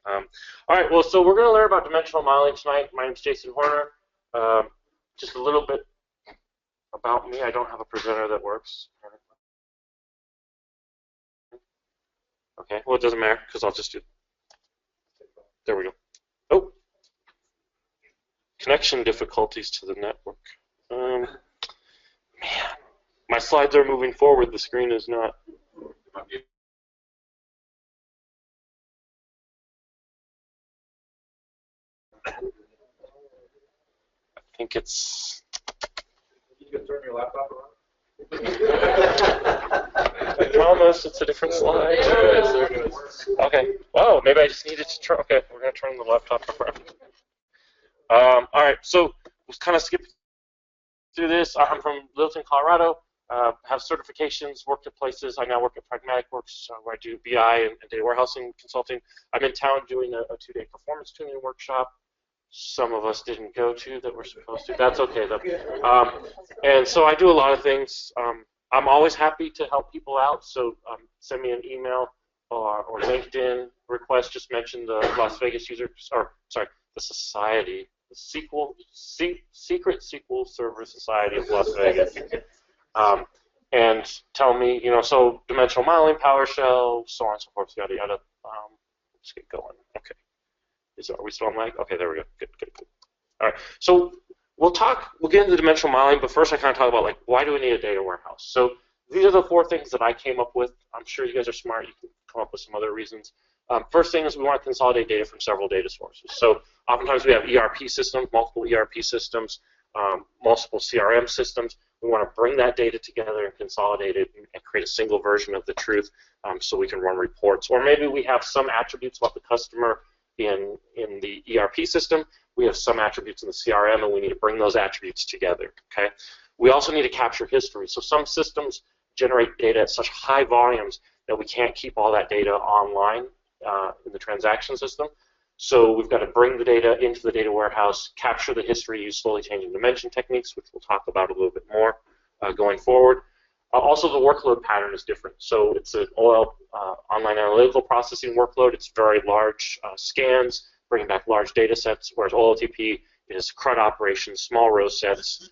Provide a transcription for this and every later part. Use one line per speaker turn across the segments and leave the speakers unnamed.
All right, well, so we're going to learn about dimensional modeling tonight. My name is Jason Horner. Just a little bit about me. I don't have a presenter that works. Okay, well, it doesn't matter because I'll just do. There we go. Oh, connection difficulties to the network. Man, my slides are moving forward. The screen is not. I think it's.
You can turn your laptop around.
I promise it's a different slide. Okay. Oh, maybe I just needed to turn. Okay, we're going to turn the laptop around. All right, so we'll kind of skip through this. I'm from Littleton, Colorado. Have certifications, worked at places. I now work at Pragmatic Works, where I do BI and data warehousing consulting. I'm in town doing a 2-day performance tuning workshop. Some of us didn't go to that we're supposed to. That's okay, though. And so I do a lot of things. I'm always happy to help people out, so send me an email or LinkedIn request. Just mention the Las Vegas user, or sorry, the society, the Secret SQL Server Society of Las Vegas. And tell me, so dimensional modeling, PowerShell, so on and so forth, yada, yada. Let's get going. Okay. Are we still on mic? Okay, there we go. Good. All right. So we'll get into dimensional modeling, but first I kind of talk about, like, why do we need a data warehouse? So these are the 4 things that I came up with. I'm sure you guys are smart. You can come up with some other reasons. First thing is we want to consolidate data from several data sources. So oftentimes we have ERP systems, multiple ERP systems, multiple CRM systems. We want to bring that data together and consolidate it and create a single version of the truth so we can run reports. Or maybe we have some attributes about the customer in the ERP system. We have some attributes in the CRM, and we need to bring those attributes together. Okay. We also need to capture history. So some systems generate data at such high volumes that we can't keep all that data online in the transaction system. So we've got to bring the data into the data warehouse, capture the history, use slowly changing dimension techniques, which we'll talk about a little bit more going forward. Also, the workload pattern is different. So it's an OL, online analytical processing workload. It's very large scans, bringing back large data sets, whereas OLTP is CRUD operations, small row sets,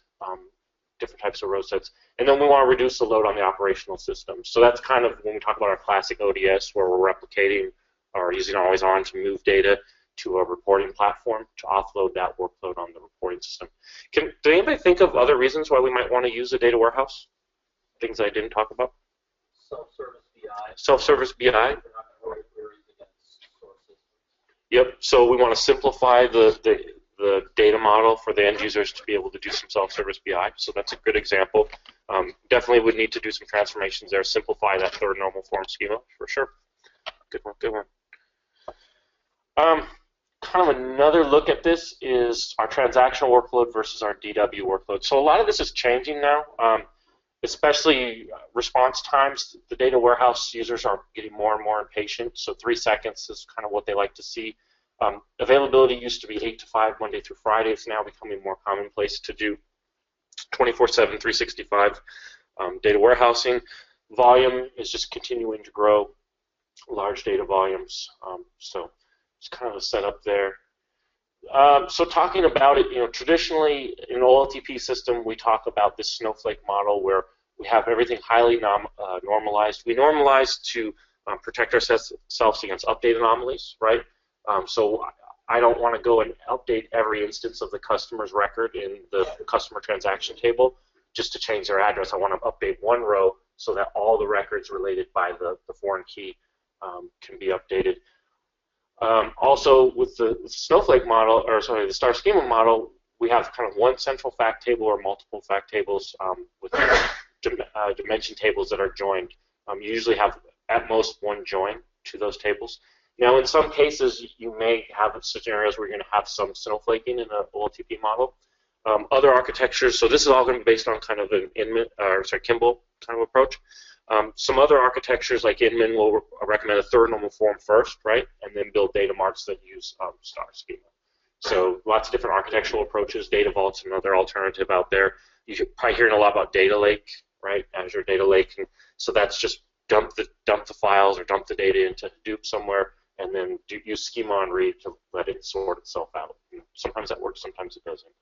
different types of row sets. And then we want to reduce the load on the operational system. So that's kind of when we talk about our classic ODS, where we're replicating or using always on to move data to a reporting platform to offload that workload on the reporting system. Did anybody think of other reasons why we might want to use a data warehouse? Things I didn't talk about?
Self-service BI.
Self-service BI. Yep. So we want to simplify the data model for the end users to be able to do some self-service BI. So that's a good example. Definitely would need to do some transformations there, simplify that third normal form schema for sure. Good one. Good one. Kind of another look at this is our transactional workload versus our DW workload. So a lot of this is changing now. Especially response times. The data warehouse users are getting more and more impatient, so 3 seconds is kind of what they like to see. Availability used to be 8 to 5, Monday through Friday. It's now becoming more commonplace to do 24/7, 365 data warehousing. Volume is just continuing to grow, large data volumes. So it's kind of a setup there. So talking about it, traditionally in an OLTP system, we talk about this snowflake model where we have everything highly normalized. We normalize to protect ourselves against update anomalies, right? So I don't want to go and update every instance of the customer's record in the customer transaction table just to change their address. I want to update one row so that all the records related by the foreign key can be updated. Also, with the Snowflake model, or sorry, the star schema model, we have kind of one central fact table or multiple fact tables with dimension tables that are joined. You usually have at most one join to those tables. Now, in some cases, you may have scenarios where you're going to have some snowflaking in an OLTP model. Other architectures, so this is all going to be based on kind of an Kimball kind of approach. Some other architectures like Inman will recommend a third normal form first, right, and then build data marts that use star schema. So lots of different architectural approaches. Data Vault's another alternative out there. You're probably hearing a lot about Data Lake, right, Azure Data Lake. And so that's just dump the files or dump the data into Hadoop somewhere and then use schema on read to let it sort itself out. And sometimes that works, sometimes it doesn't.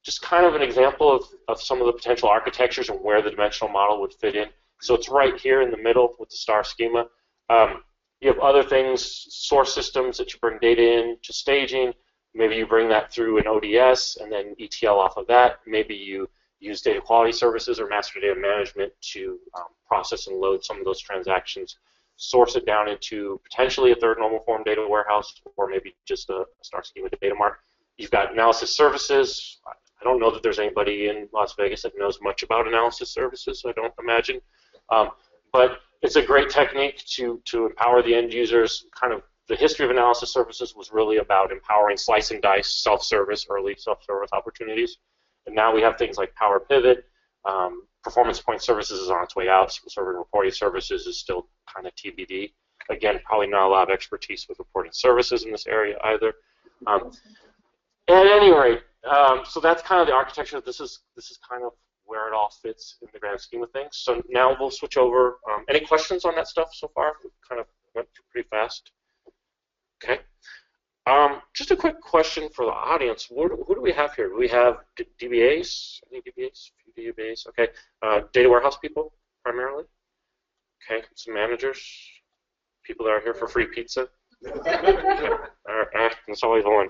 Just kind of an example of some of the potential architectures and where the dimensional model would fit in. So it's right here in the middle with the star schema. You have other things, source systems that you bring data in to staging. Maybe you bring that through an ODS and then ETL off of that. Maybe you use data quality services or master data management to process and load some of those transactions, source it down into potentially a third normal form data warehouse, or maybe just a star schema data mart. You've got analysis services. I don't know that there's anybody in Las Vegas that knows much about analysis services, I don't imagine. But it's a great technique to empower the end users. Kind of the history of analysis services was really about empowering slice and dice self-service, early self-service opportunities. And now we have things like PowerPivot. Performance point services is on its way out. SQL Server and reporting services is still kind of TBD. Again, probably not a lot of expertise with reporting services in this area either. At any rate, so that's kind of the architecture. This is kind of where it all fits in the grand scheme of things. So now we'll switch over. Any questions on that stuff so far? We kind of went through pretty fast. Okay. Just a quick question for the audience. Who do we have here? Do we have DBAs? Any DBAs? A few DBAs. Okay. Data warehouse people, primarily. Okay. Some managers. People that are here for free pizza. Okay. All right. That's always one.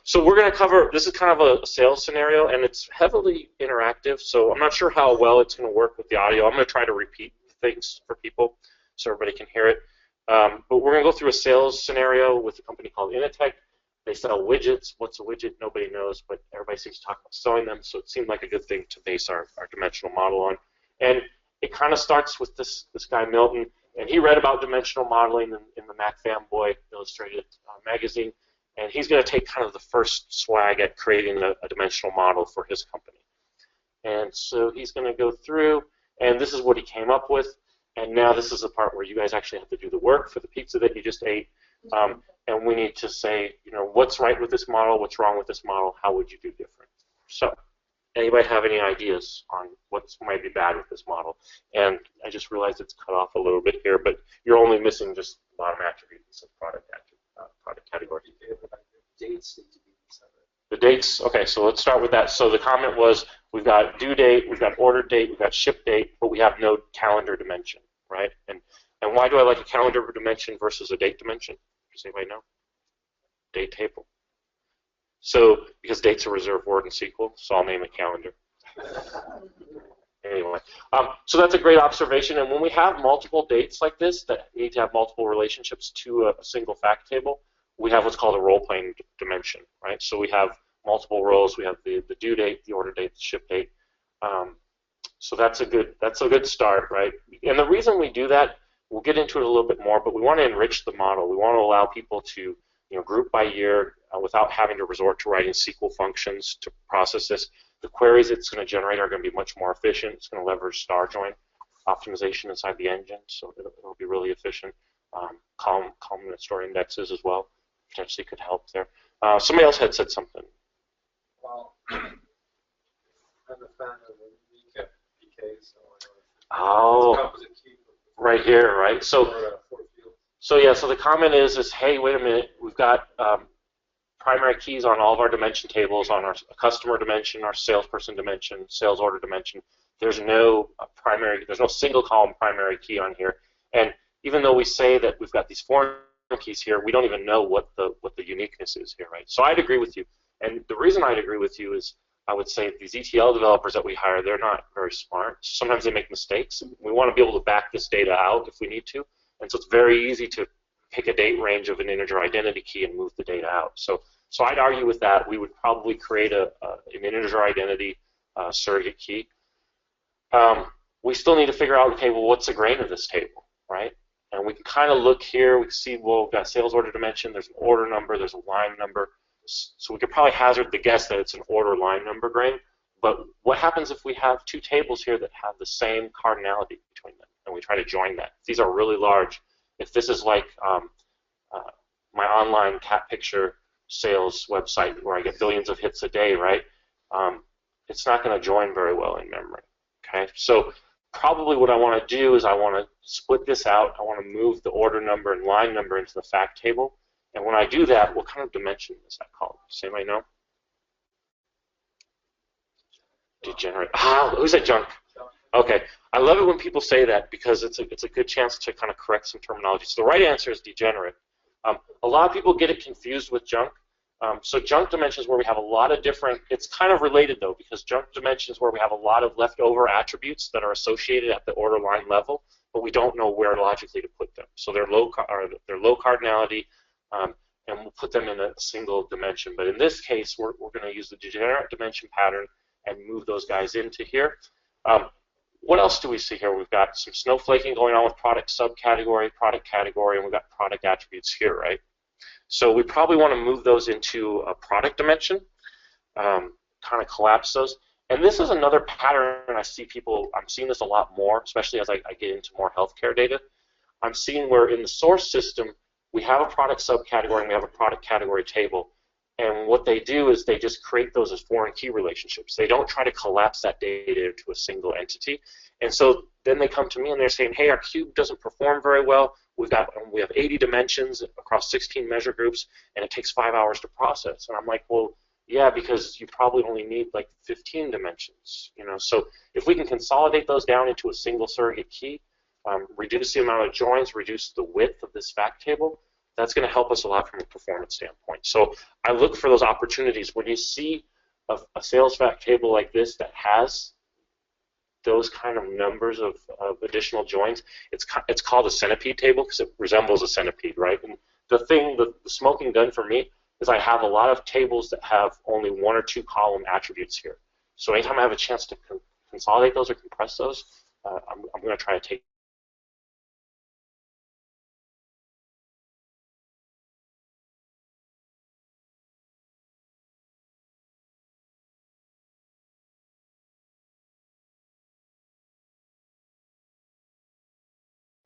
So we're going to cover, this is kind of a sales scenario, and it's heavily interactive, so I'm not sure how well it's going to work with the audio. I'm going to try to repeat things for people so everybody can hear it. But we're going to go through a sales scenario with a company called Initech. They sell widgets. What's a widget? Nobody knows, but everybody seems to talk about selling them, so it seemed like a good thing to base our dimensional model on. And it kind of starts with this guy, Milton, and he read about dimensional modeling in the Mac Fanboy Illustrated magazine, and he's going to take kind of the first swag at creating a dimensional model for his company. And so he's going to go through, and this is what he came up with. And now this is the part where you guys actually have to do the work for the pizza that you just ate. And we need to say, what's right with this model, what's wrong with this model, how would you do different? So, anybody have any ideas on what might be bad with this model? And I just realized it's cut off a little bit here, but you're only missing just bottom attributes of product category.
Dates need to be separate.
The dates, okay, so let's start with that. So the comment was, we've got due date, we've got order date, we've got ship date, but we have no calendar dimension, right? And why do I like a calendar dimension versus a date dimension? Does anybody know? Date table. So, because date's a reserved word in SQL, so I'll name it calendar. Anyway, so that's a great observation. And when we have multiple dates like this that need to have multiple relationships to a single fact table, we have what's called a role-playing dimension, right? So we have multiple roles. We have the due date, the order date, the ship date. So that's a good start, right? And the reason we do that, we'll get into it a little bit more, but we want to enrich the model. We want to allow people to group by year without having to resort to writing SQL functions to process this. The queries it's going to generate are going to be much more efficient. It's going to leverage star join optimization inside the engine, so it'll be really efficient. Column and store indexes as well potentially could help there. Somebody else had said something.
Well, I'm a fan of the recap PK, so
Oh, right here, right? So the comment is hey, wait a minute, we've got primary keys on all of our dimension tables, on our customer dimension, our salesperson dimension, sales order dimension. There's no single column primary key on here. And even though we say that we've got these foreign keys here, we don't even know what the uniqueness is here, right? So I'd agree with you. And the reason I'd agree with you is I would say these ETL developers that we hire, they're not very smart. Sometimes they make mistakes. We want to be able to back this data out if we need to. And so it's very easy to pick a date range of an integer identity key and move the data out. So I'd argue with that. We would probably create an integer identity surrogate key. We still need to figure out, okay, well, what's the grain of this table, right? And we can kind of look here. We can see, well, we've got a sales order dimension. There's an order number. There's a line number. So we could probably hazard the guess that it's an order line number grain. But what happens if we have two tables here that have the same cardinality between them, and we try to join that? These are really large. If this is like my online cat picture sales website where I get billions of hits a day, right? It's not going to join very well in memory. Okay, so probably what I want to do is I want to split this out. I want to move the order number and line number into the fact table. And when I do that, what kind of dimension is that called? Does anybody know? Degenerate. Ah, who said junk? Okay. I love it when people say that because it's a good chance to kind of correct some terminology. So the right answer is degenerate. A lot of people get it confused with junk. So junk dimensions where we have a lot of different, it's kind of related though, because junk dimensions where we have a lot of leftover attributes that are associated at the order line level, but we don't know where logically to put them. So they're low cardinality, and we'll put them in a single dimension. But in this case, we're going to use the degenerate dimension pattern and move those guys into here. What else do we see here? We've got some snowflaking going on with product subcategory, product category, and we've got product attributes here, right? So we probably want to move those into a product dimension, kind of collapse those. And this is another pattern I see people, I'm seeing this a lot more, especially as I get into more healthcare data. I'm seeing where in the source system, we have a product subcategory and we have a product category table. And what they do is they just create those as foreign key relationships. They don't try to collapse that data into a single entity. And so then they come to me and they're saying, hey, our cube doesn't perform very well. We have 80 dimensions across 16 measure groups, and it takes 5 hours to process. And I'm like, well, yeah, because you probably only need like 15 dimensions. So if we can consolidate those down into a single surrogate key, reduce the amount of joins, reduce the width of this fact table, that's going to help us a lot from a performance standpoint. So I look for those opportunities. When you see a sales fact table like this that has those kind of numbers of additional joins, it's called a centipede table because it resembles a centipede, right? And the smoking gun for me is I have a lot of tables that have only 1 or 2 column attributes here. So anytime I have a chance to consolidate those or compress those, I'm going to try to take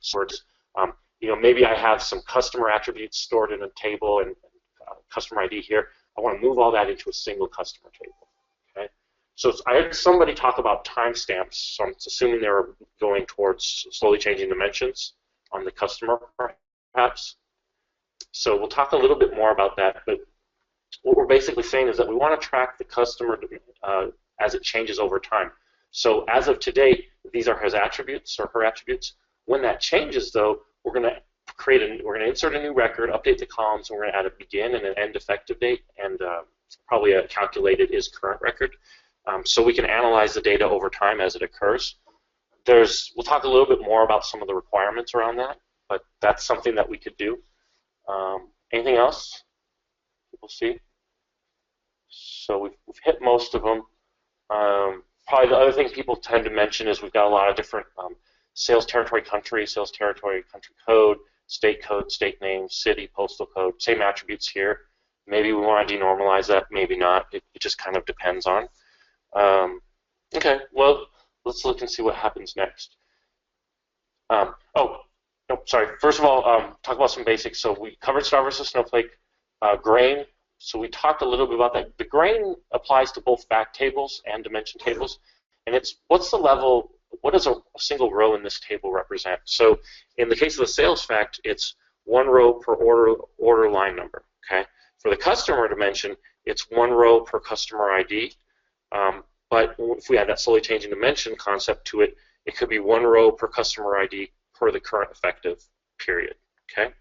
sorts. Maybe I have some customer attributes stored in a table and customer ID here. I want to move all that into a single customer table. Okay. So I heard somebody talk about timestamps. So I'm assuming they were going towards slowly changing dimensions on the customer, perhaps. So we'll talk a little bit more about that. But what we're basically saying is that we want to track the customer as it changes over time. So as of today, these are his attributes or her attributes. When that changes, though, we're going to insert a new record, update the columns, and we're going to add a begin and an end effective date, and probably a calculated is current record, so we can analyze the data over time as it occurs. We'll talk a little bit more about some of the requirements around that, but that's something that we could do. Anything else people see? So we've hit most of them. Probably the other thing people tend to mention is we've got a lot of different sales territory country, sales territory country code, state name, city, postal code, same attributes here. Maybe we want to denormalize that, maybe not. It just kind of depends on. Okay, well, let's look and see what happens next. First of all, talk about some basics. So we covered star versus snowflake, grain. So we talked a little bit about that. The grain applies to both fact tables and dimension tables. And it's what's the level, what does a single row in this table represent? So in the case of the sales fact, it's 1 row per order line number. Okay. For the customer dimension, it's 1 row per customer ID. But if we add that slowly changing dimension concept to it, it could be 1 row per customer ID per the current effective period. Okay.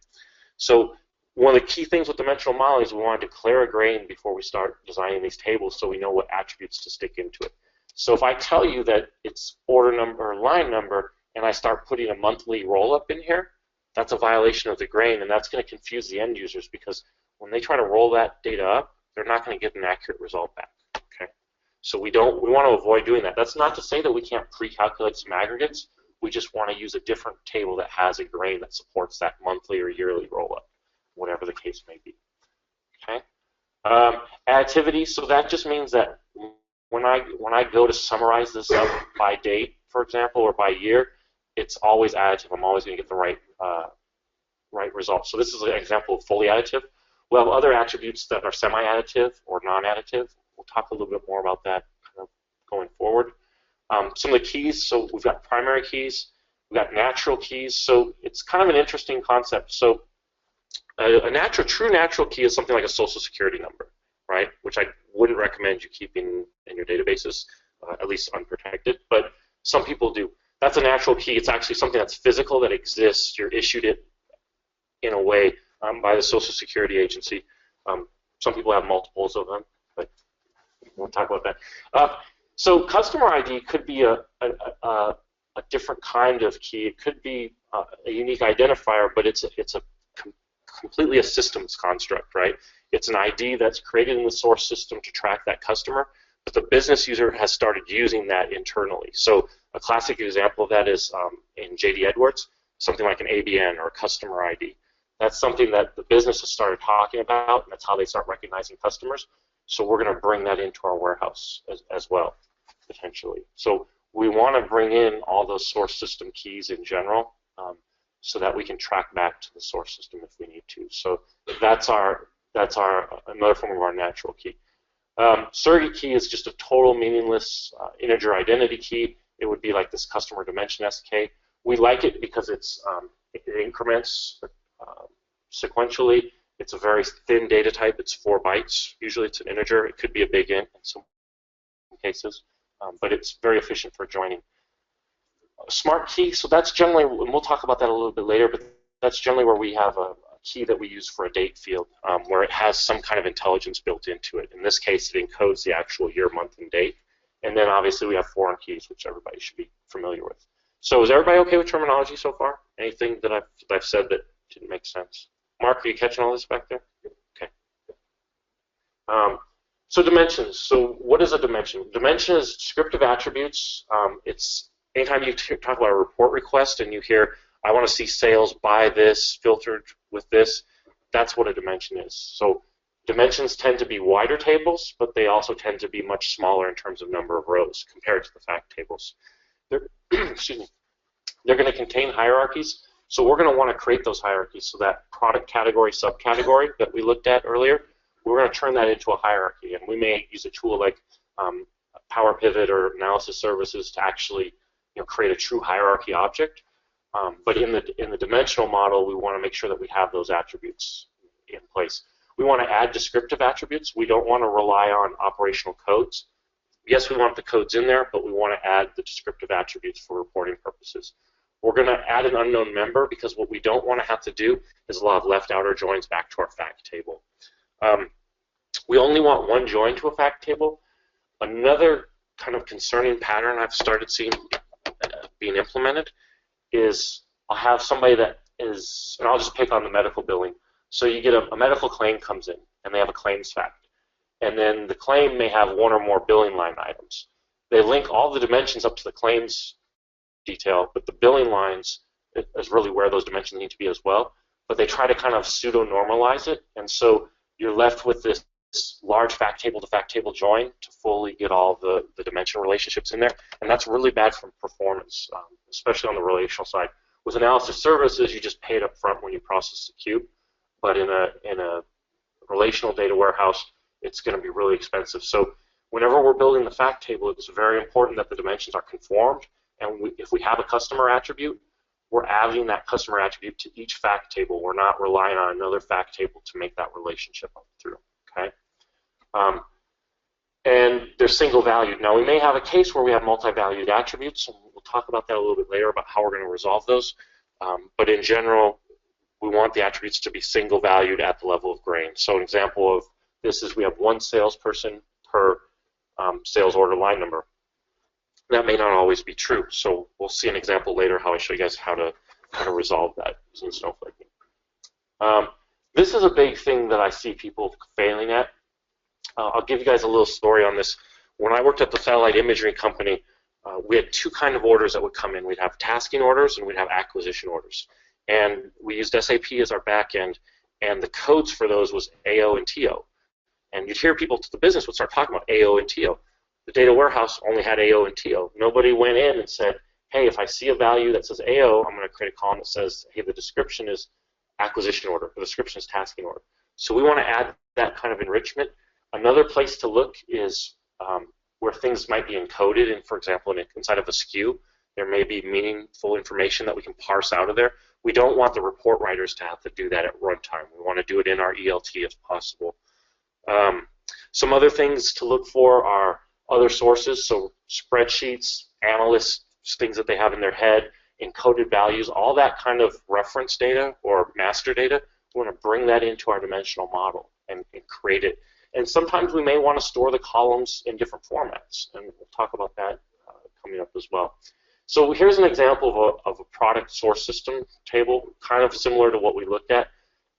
So one of the key things with dimensional modeling is we want to declare a grain before we start designing these tables so we know what attributes to stick into it. So if I tell you that it's order number or line number and I start putting a monthly roll-up in here, that's a violation of the grain, and that's going to confuse the end users because when they try to roll that data up, they're not going to get an accurate result back. Okay? So we want to avoid doing that. That's not to say that we can't pre-calculate some aggregates. We just want to use a different table that has a grain that supports that monthly or yearly roll-up, whatever the case may be. Okay? Additivity, so that just means that when I go to summarize this up by date, for example, or by year, it's always additive. I'm always going to get the right result. So this is an example of fully additive. We'll have other attributes that are semi-additive or non-additive. We'll talk a little bit more about that kind of going forward. Some of the keys, so we've got primary keys, we've got natural keys, so it's kind of an interesting concept. So a true natural key is something like a social security number, right? Which I wouldn't recommend you keeping in your databases, at least unprotected, but some people do. That's a natural key. It's actually something that's physical, that exists. You're issued it in a way by the Social Security Agency. Some people have multiples of them, but we won't talk about that. So customer ID could be a different kind of key. It could be a unique identifier, but it's completely a systems construct, right? It's an ID that's created in the source system to track that customer, but the business user has started using that internally. So a classic example of that is in JD Edwards, something like an ABN or a customer ID. That's something that the business has started talking about, and that's how they start recognizing customers. So we're going to bring that into our warehouse as well, potentially. So we want to bring in all those source system keys in general, so that we can track back to the source system if we need to. So that's another form of our natural key. Surrogate key is just a total meaningless integer identity key. It would be like this customer dimension SK. We like it because it increments sequentially. It's a very thin data type. It's 4 bytes. Usually it's an integer. It could be a big int in some cases, but it's very efficient for joining. Smart key, so that's generally, and we'll talk about that a little bit later, but that's generally where we have a key that we use for a date field, where it has some kind of intelligence built into it. In this case, it encodes the actual year, month, and date. And then obviously we have foreign keys, which everybody should be familiar with. So is everybody okay with terminology so far? Anything that I've said that didn't make sense? Mark, are you catching all this back there? Okay. So dimensions. So what is a dimension? Dimension is descriptive attributes. It's anytime you talk about a report request and you hear, I want to see sales by this, filtered with this, that's what a dimension is. So dimensions tend to be wider tables, but they also tend to be much smaller in terms of number of rows compared to the fact tables. Excuse me. They're going to contain hierarchies, so we're going to want to create those hierarchies. So that product category, subcategory that we looked at earlier, we're going to turn that into a hierarchy, and we may use a tool like PowerPivot or analysis services to actually create a true hierarchy object. But in the dimensional model, we want to make sure that we have those attributes in place. We want to add descriptive attributes. We don't want to rely on operational codes. Yes, we want the codes in there, but we want to add the descriptive attributes for reporting purposes. We're going to add an unknown member because what we don't want to have to do is a lot of left-outer joins back to our fact table. We only want one join to a fact table. Another kind of concerning pattern I've started seeing being implemented is I'll have somebody that is, and I'll just pick on the medical billing. So you get a medical claim comes in, and they have a claims fact. And then the claim may have one or more billing line items. They link all the dimensions up to the claims detail, but the billing lines is really where those dimensions need to be as well. But they try to kind of pseudo-normalize it, and so you're left with this large fact table to fact table join to fully get all the dimension relationships in there, and that's really bad for performance, especially on the relational side. With analysis services, you just pay it up front when you process the cube, but in a relational data warehouse, it's going to be really expensive. So whenever we're building the fact table, it's very important that the dimensions are conformed, and if we have a customer attribute, we're adding that customer attribute to each fact table. We're not relying on another fact table to make that relationship up through. Okay. And they're single valued. Now, we may have a case where we have multi-valued attributes, and we'll talk about that a little bit later about how we're going to resolve those. But in general, we want the attributes to be single valued at the level of grain. So an example of this is we have one salesperson per sales order line number. That may not always be true. So we'll see an example later how I show you guys how to resolve that using Snowflake. This is a big thing that I see people failing at. I'll give you guys a little story on this. When I worked at the satellite imagery company, we had two kind of orders that would come in. We'd have tasking orders and we'd have acquisition orders. And we used SAP as our back end, and the codes for those was AO and TO. And you'd hear people to the business would start talking about AO and TO. The data warehouse only had AO and TO. Nobody went in and said, hey, if I see a value that says AO, I'm going to create a column that says, hey, the description is acquisition order, the description is tasking order. So we want to add that kind of enrichment. Another place to look is where things might be encoded, and for example, inside of a SKU, there may be meaningful information that we can parse out of there. We don't want the report writers to have to do that at runtime. We want to do it in our ELT if possible. Some other things to look for are other sources, so spreadsheets, analysts, things that they have in their head, encoded values, all that kind of reference data or master data. We want to bring that into our dimensional model and create it. And sometimes we may want to store the columns in different formats, and we'll talk about that coming up as well. So here's an example of a product source system table, kind of similar to what we looked at,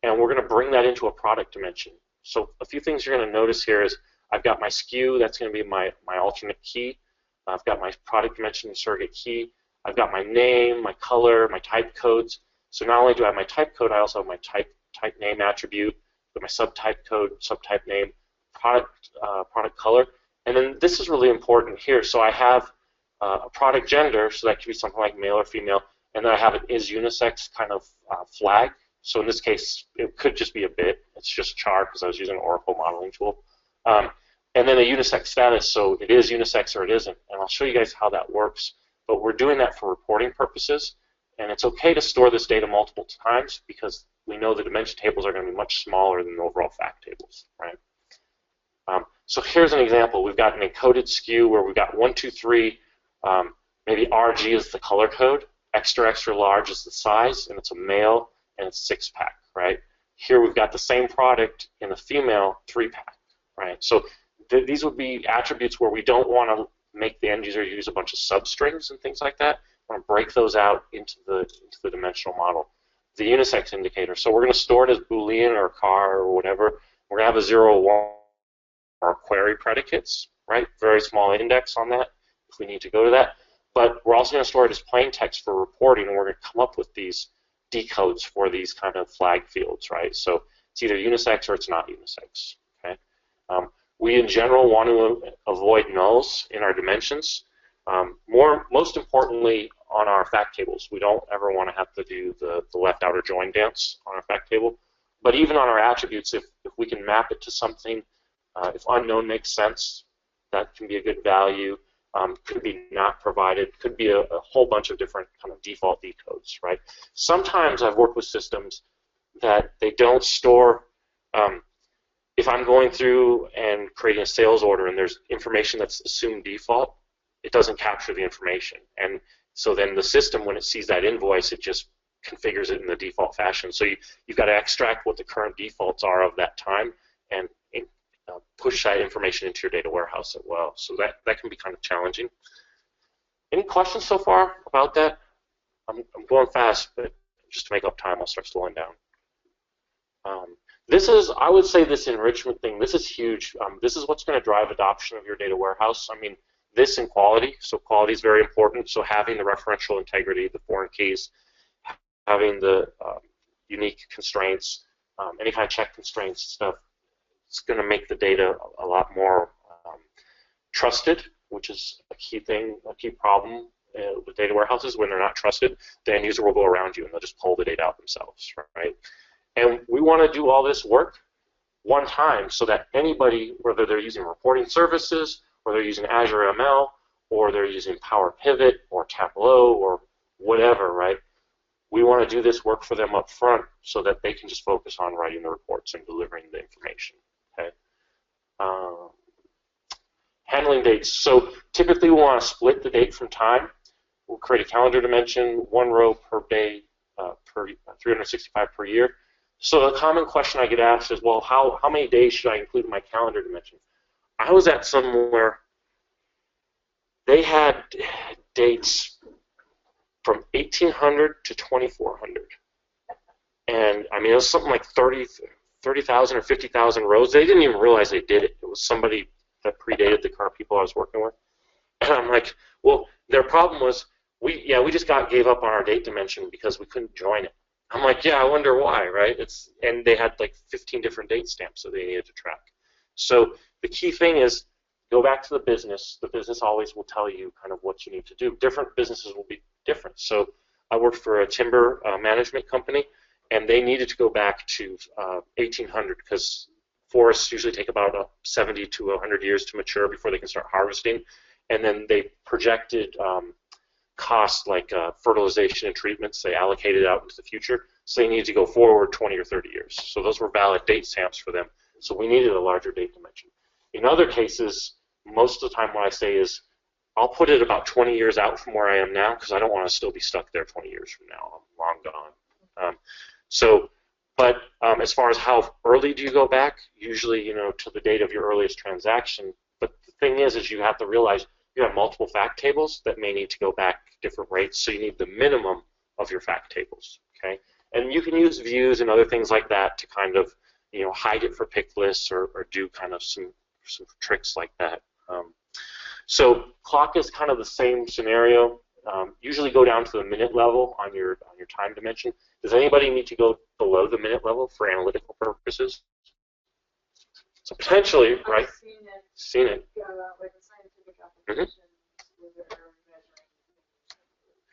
and we're going to bring that into a product dimension. So a few things you're going to notice here is I've got my SKU, that's going to be my alternate key. I've got my product dimension surrogate key. I've got my name, my color, my type codes. So not only do I have my type code, I also have my type name attribute, my subtype code, subtype name, product color. And then this is really important here. So I have a product gender, so that could be something like male or female, and then I have an is unisex kind of flag. So in this case, it could just be a bit. It's just char because I was using an Oracle modeling tool. And then a unisex status, so it is unisex or it isn't. And I'll show you guys how that works. But we're doing that for reporting purposes. And it's okay to store this data multiple times because we know the dimension tables are going to be much smaller than the overall fact tables, right? So here's an example. We've got an encoded SKU where we've got 1, 2, 3. Maybe RG is the color code. Extra, extra large is the size. And it's a male, and it's 6-pack, right? Here we've got the same product in a female 3-pack, right? So these would be attributes where we don't want to make the end user use a bunch of substrings and things like that. We want to break those out into the dimensional model. The unisex indicator. So we're going to store it as Boolean or char or whatever. We're going to have a 0, 1 or query predicates, right? Very small index on that if we need to go to that. But we're also going to store it as plain text for reporting, and we're going to come up with these decodes for these kind of flag fields, right? So it's either unisex or it's not unisex, okay? We, in general, want to avoid nulls in our dimensions. Most importantly, on our fact tables, we don't ever want to have to do the left outer join dance on our fact table. But even on our attributes, if we can map it to something, if unknown makes sense, that can be a good value. Could be not provided, could be a whole bunch of different kind of default decodes, right? Sometimes I've worked with systems that they don't store. If I'm going through and creating a sales order and there's information that's assumed default, it doesn't capture the information. And so then the system, when it sees that invoice, it just configures it in the default fashion. So you've got to extract what the current defaults are of that time and push that information into your data warehouse as well. So that can be kind of challenging. Any questions so far about that? I'm going fast, but just to make up time, I'll start slowing down. This is, I would say, this enrichment thing, this is huge. This is what's going to drive adoption of your data warehouse. I mean, this and quality. So quality is very important. So having the referential integrity, the foreign keys, having the unique constraints, any kind of check constraints stuff, it's going to make the data a lot more trusted, which is a key thing, a key problem with data warehouses. When they're not trusted, the end user will go around you and they'll just pull the data out themselves, right? And we want to do all this work one time so that anybody, whether they're using reporting services, or they're using Azure ML, or they're using PowerPivot, or Tableau, or whatever, right? We want to do this work for them up front so that they can just focus on writing the reports and delivering the information, okay? Handling dates. So typically we want to split the date from time. We'll create a calendar dimension, 1 row per day, per 365 per year. So the common question I get asked is, well, how many days should I include in my calendar dimension? I was at somewhere, they had dates from 1800 to 2400. And I mean, it was something like 30,000 or 50,000 rows. They didn't even realize they did it. It was somebody that predated the current people I was working with. And I'm like, well, their problem was, we just gave up on our date dimension because we couldn't join it. I'm like, yeah, I wonder why, right? And they had like 15 different date stamps that they needed to track. So the key thing is, go back to the business. The business always will tell you kind of what you need to do. Different businesses will be different. So I worked for a timber management company, and they needed to go back to 1800 because forests usually take about 70 to 100 years to mature before they can start harvesting. And then they projected costs like fertilization and treatments, they allocated out into the future. So they needed to go forward 20 or 30 years. So those were valid date stamps for them. So we needed a larger date dimension. In other cases, most of the time what I say is, I'll put it about 20 years out from where I am now because I don't want to still be stuck there 20 years from now. I'm long gone. But as far as how early do you go back, usually, to the date of your earliest transaction. But the thing is you have to realize you have multiple fact tables that may need to go back different rates, so you need the minimum of your fact tables, okay? And you can use views and other things like that to kind of, hide it for pick lists or do kind of some tricks like that. So clock is kind of the same scenario. Usually go down to the minute level on your time dimension. Does anybody need to go below the minute level for analytical purposes? So potentially, right? Seen it.
Like a scientific application where they're measuring.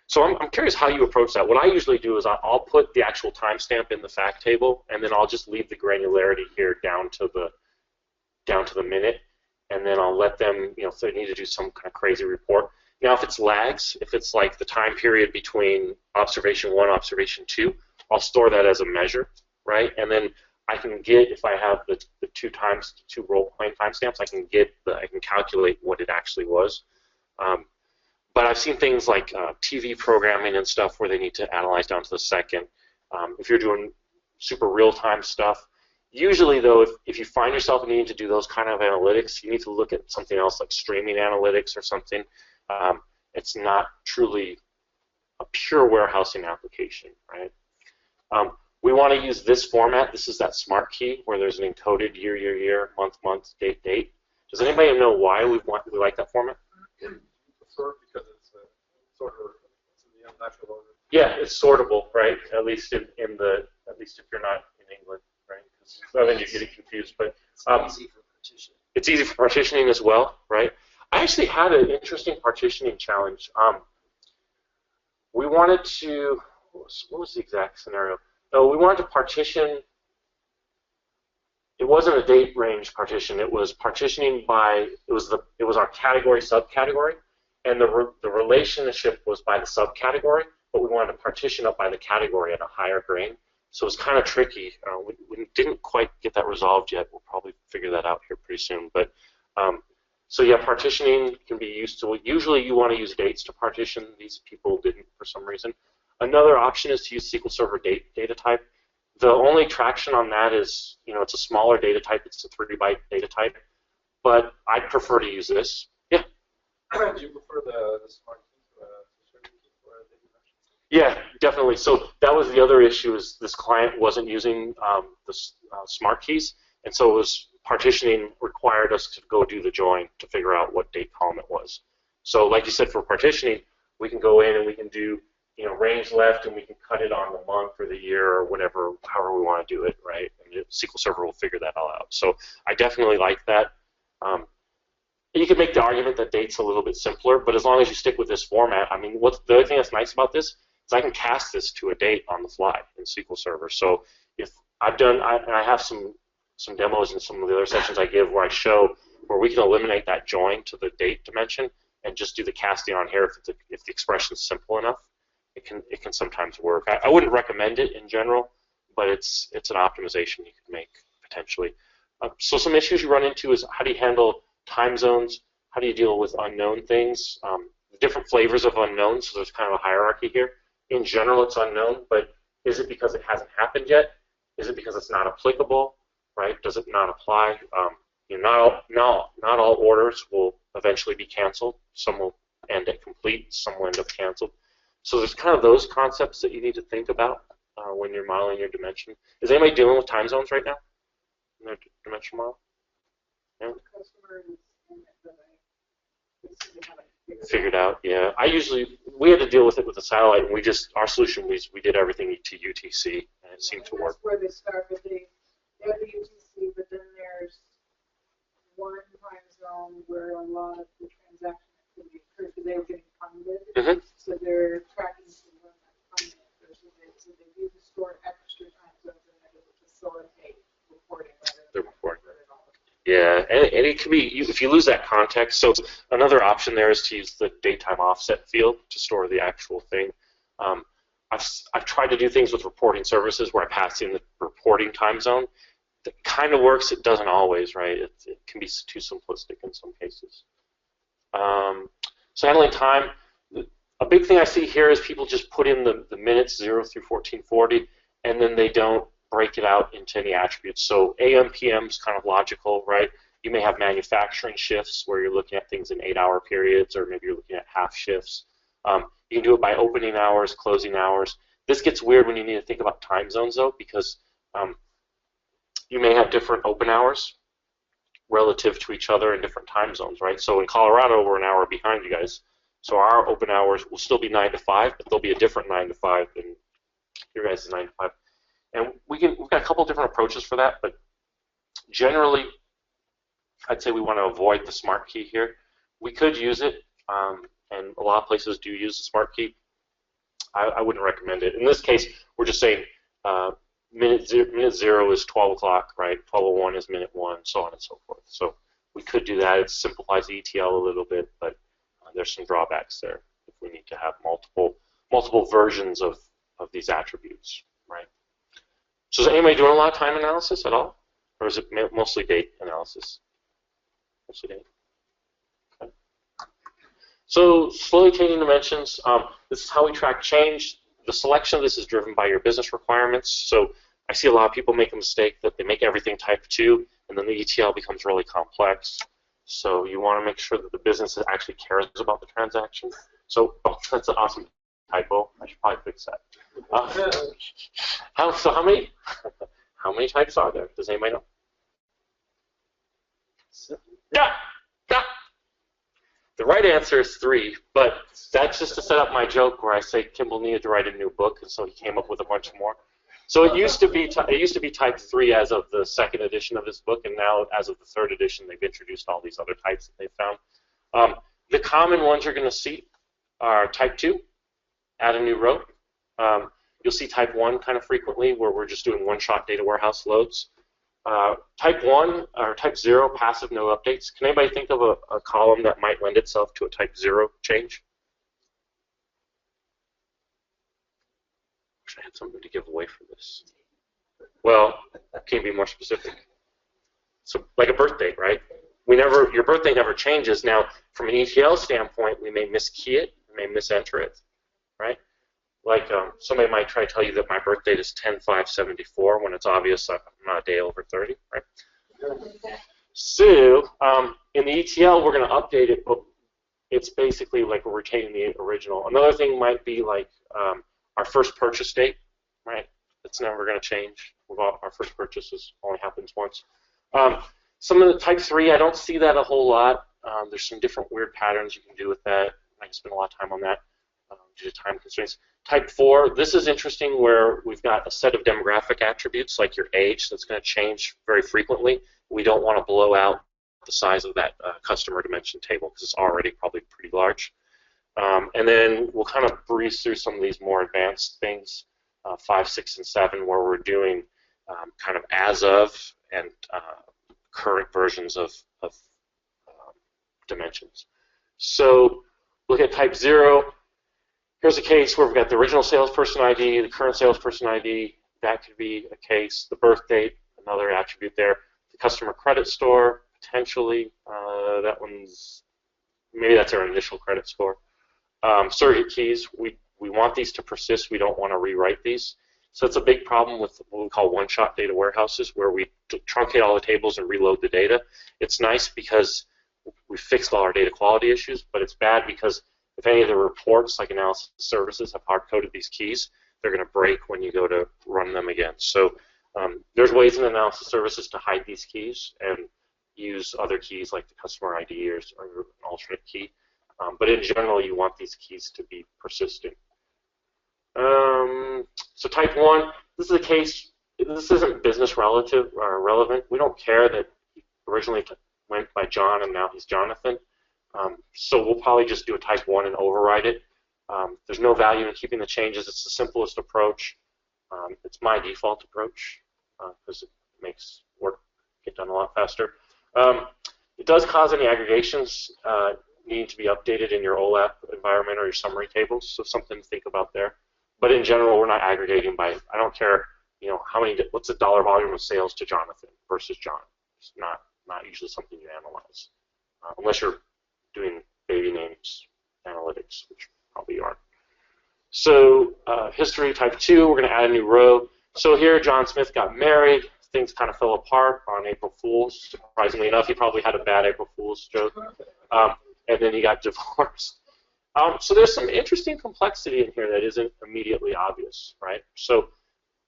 So I'm curious how you approach that. What I usually do is I'll put the actual timestamp in the fact table, and then I'll just leave the granularity here down to the minute, and then I'll let them, if they need to do some kind of crazy report. Now, if it's lags, if it's like the time period between observation 1 and observation 2, I'll store that as a measure, right? And then I can get, if I have the two role-playing timestamps, I can calculate what it actually was. But I've seen things like TV programming and stuff where they need to analyze down to the second. If you're doing super real-time stuff, usually though, if you find yourself needing to do those kind of analytics, you need to look at something else like streaming analytics or something. It's not truly a pure warehousing application, right? We want to use this format. This is that smart key where there's an encoded year, year, year, month, month, date, date. Does anybody know why we like that format?
Sort because it's sort of it's in the unnatural order.
Yeah, it's sortable, right? At least if you're not in England, right? Because then you get confused. But
it's easy for partitioning.
It's easy for partitioning as well, right? I actually had an interesting partitioning challenge. We wanted to. What was the exact scenario? No, we wanted to partition. It wasn't a date range partition. It was partitioning by. It was our category subcategory, and the relationship was by the subcategory. But we wanted to partition up by the category at a higher grain. So it was kind of tricky. We didn't quite get that resolved yet. We'll probably figure that out here pretty soon. But so yeah, partitioning can be used to. Usually, you want to use dates to partition. These people didn't for some reason. Another option is to use SQL Server data type. The only traction on that is, it's a smaller data type. It's a 3-byte data type. But I'd prefer to use this. Yeah.
Do you prefer the smart key to data dimension?
Yeah, definitely. So that was the other issue is this client wasn't using the smart keys, and so it was partitioning required us to go do the join to figure out what date column it was. So like you said, for partitioning, we can go in and we can do range left, and we can cut it on the month or the year or whatever, however we want to do it, right? And SQL Server will figure that all out. So I definitely like that. You could make the argument that date's a little bit simpler, but as long as you stick with this format, I mean, the other thing that's nice about this is I can cast this to a date on the fly in SQL Server. So if I have some demos in some of the other sessions I give where I show where we can eliminate that join to the date dimension and just do the casting on here if the expression's simple enough. It can sometimes work. I wouldn't recommend it in general, but it's an optimization you could make potentially. So some issues you run into is how do you handle time zones? How do you deal with unknown things? Different flavors of unknown, so there's kind of a hierarchy here. In general, it's unknown, but is it because it hasn't happened yet? Is it because it's not applicable? Right? Does it not apply? Not all orders will eventually be canceled. Some will end at complete. Some will end up canceled. So there's kind of those concepts that you need to think about when you're modeling your dimension. Is anybody dealing with time zones right now in their dimension model? Yeah. Figured out, yeah. We had to deal with it with the satellite, and our solution was we did everything to UTC, and it seemed to work.
That's where they start, but they have the UTC, but then there's one time zone where a lot of the transaction activity occurs because they were getting funded.
Mm-hmm.
So they're tracking to when that funding occurs. So they do store extra time zones and they're able to facilitate reporting.
The reporting. Yeah, and it can be, if you lose that context, so another option there is to use the datetime offset field to store the actual thing. Um, I've tried to do things with reporting services where I pass in the reporting time zone. It kind of works, it doesn't always, right? It can be too simplistic in some cases. So handling time, a big thing I see here is people just put in the minutes 0 through 1440, and then they don't break it out into any attributes. So AM, PM is kind of logical, right? You may have manufacturing shifts where you're looking at things in 8-hour periods, or maybe you're looking at half shifts. You can do it by opening hours, closing hours. This gets weird when you need to think about time zones, though, because you may have different open hours relative to each other in different time zones, right? So in Colorado, we're an hour behind you guys. So our open hours will still be 9 to 5, but they'll be a different 9 to 5 than your guys' 9 to 5. And we've got a couple different approaches for that, but generally, I'd say we want to avoid the smart key here. We could use it, and a lot of places do use the smart key. I wouldn't recommend it. In this case, we're just saying minute zero is 12 o'clock, right? 12:01 is minute 1, so on and so forth. So we could do that. It simplifies the ETL a little bit, but there's some drawbacks there if we need to have multiple versions of these attributes, right? So is anybody doing a lot of time analysis at all? Or is it mostly date analysis? Mostly date. Okay. So slowly changing dimensions. This is how we track change. The selection of this is driven by your business requirements. So I see a lot of people make a mistake that they make everything type 2, and then the ETL becomes really complex. So you want to make sure that the business actually cares about the transaction. So that's an awesome typo. I should probably fix that. How many types are there? Does anybody know? Yeah. The right answer is 3, but that's just to set up my joke where I say Kimball needed to write a new book, and so he came up with a bunch more. So it used to be type 3 as of the 2nd edition of this book, and now as of the 3rd edition, they've introduced all these other types that they found. The common ones you're going to see are type 2, add a new row. You'll see type 1 kind of frequently, where we're just doing one-shot data warehouse loads. Type 1 or type 0, passive no updates. Can anybody think of a column that might lend itself to a type 0 change? I had something to give away for this. Well, can you be more specific? So, like a birth date, right? Your birthday never changes. Now, from an ETL standpoint, we may miskey it, we may misenter it, right? Like somebody might try to tell you that my birth date is 10/5/74 when it's obvious I'm not a day over 30, right? So in the ETL, we're going to update it, but it's basically like we're retaining the original. Another thing might be like our first purchase date, right? It's never going to change. Our first purchases only happens once. Some of the type 3, I don't see that a whole lot. There's some different weird patterns you can do with that. I can spend a lot of time on that due to time constraints. Type 4, this is interesting where we've got a set of demographic attributes like your age that's going to change very frequently. We don't want to blow out the size of that customer dimension table because it's already probably pretty large. And then we'll kind of breeze through some of these more advanced things, 5, 6, and 7, where we're doing kind of as of and current versions of dimensions. So look at type 0. Here's a case where we've got the original salesperson ID, the current salesperson ID. That could be a case. The birth date, another attribute there. The customer credit score, potentially. That one's, maybe that's our initial credit score. Surrogate keys, we want these to persist. We don't want to rewrite these. So it's a big problem with what we call one-shot data warehouses, where we truncate all the tables and reload the data. It's nice because we fixed all our data quality issues, but it's bad because if any of the reports, like analysis services, have hard-coded these keys, they're going to break when you go to run them again. So there's ways in analysis services to hide these keys and use other keys like the customer ID or an alternate key. But in general, you want these keys to be persistent. So type 1, this is a case, this isn't business relevant. We don't care that he originally went by John and now he's Jonathan. So we'll probably just do a type 1 and override it. There's no value in keeping the changes. It's the simplest approach. It's my default approach because it makes work get done a lot faster. It does cause any aggregations needing to be updated in your OLAP environment or your summary tables, so something to think about there. But in general, we're not aggregating by, I don't care, what's the dollar volume of sales to Jonathan versus John. It's not usually something you analyze, unless you're doing baby names analytics, which probably aren't. So history type 2, we're going to add a new row. So here, John Smith got married. Things kind of fell apart on April Fool's. Surprisingly enough, he probably had a bad April Fool's joke. And then he got divorced. So there's some interesting complexity in here that isn't immediately obvious, right? So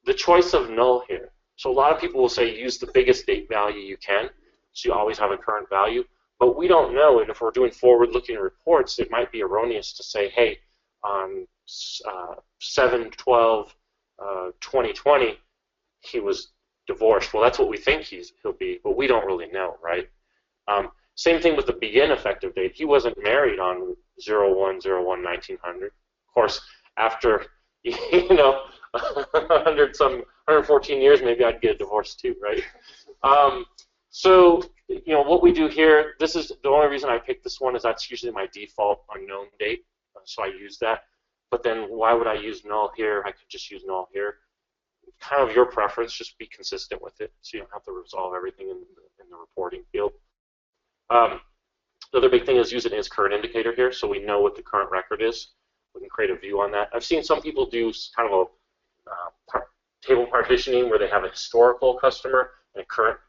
the choice of null here. So a lot of people will say use the biggest date value you can, so you always have a current value. But we don't know, and if we're doing forward-looking reports, it might be erroneous to say, hey, on 7/12/2020, he was divorced. Well, that's what we think he'll be, but we don't really know, right? Same thing with the begin effective date. He wasn't married on 01/01/1900. Of course, after 114 years, maybe I'd get a divorce too, right? So what we do here. This is the only reason I picked this one is that's usually my default unknown date, so I use that. But then why would I use null here? I could just use null here. Kind of your preference. Just be consistent with it, so you don't have to resolve everything in the reporting field. The other big thing is using as current indicator here, so we know what the current record is. We can create a view on that. I've seen some people do kind of a table partitioning where they have a historical customer and a current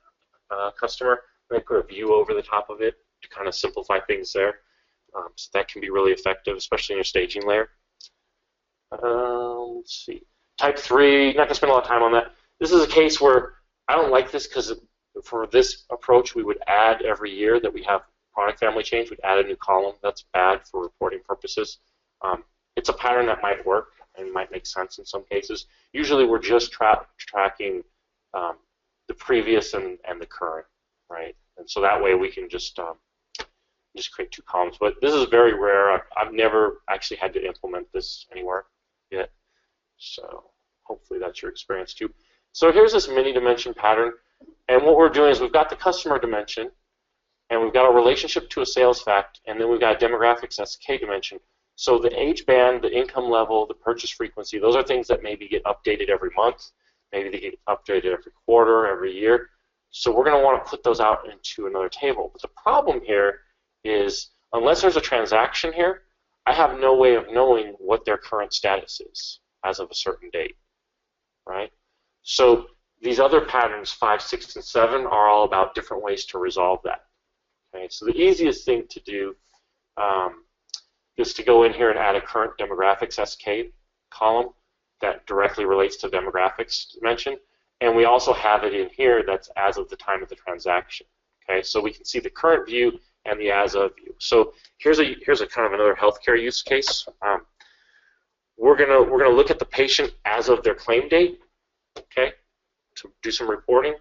customer, and they put a view over the top of it to kind of simplify things there. So that can be really effective, especially in your staging layer. Let's see. Type 3, not going to spend a lot of time on that. This is a case where I don't like this because for this approach, we would add every year that we have product family change, we'd add a new column. That's bad for reporting purposes. It's a pattern that might work and might make sense in some cases. Usually we're just tracking the previous and the current, right? And so that way we can just create two columns. But this is very rare. I've never actually had to implement this anywhere yet. So hopefully that's your experience too. So here's this mini dimension pattern. And what we're doing is we've got the customer dimension, and we've got a relationship to a sales fact, and then we've got a demographics SK dimension. So the age band, the income level, the purchase frequency, those are things that maybe get updated every month. Maybe they get updated every quarter, every year. So we're going to want to put those out into another table. But the problem here is unless there's a transaction here, I have no way of knowing what their current status is as of a certain date, right? So these other patterns, 5, 6, and 7, are all about different ways to resolve that. Okay, so the easiest thing to do is to go in here and add a current demographics SK column that directly relates to demographics dimension, and we also have it in here that's as of the time of the transaction. Okay, so we can see the current view and the as of view. So here's a kind of another healthcare use case. We're gonna look at the patient as of their claim date. Okay, to do some reporting,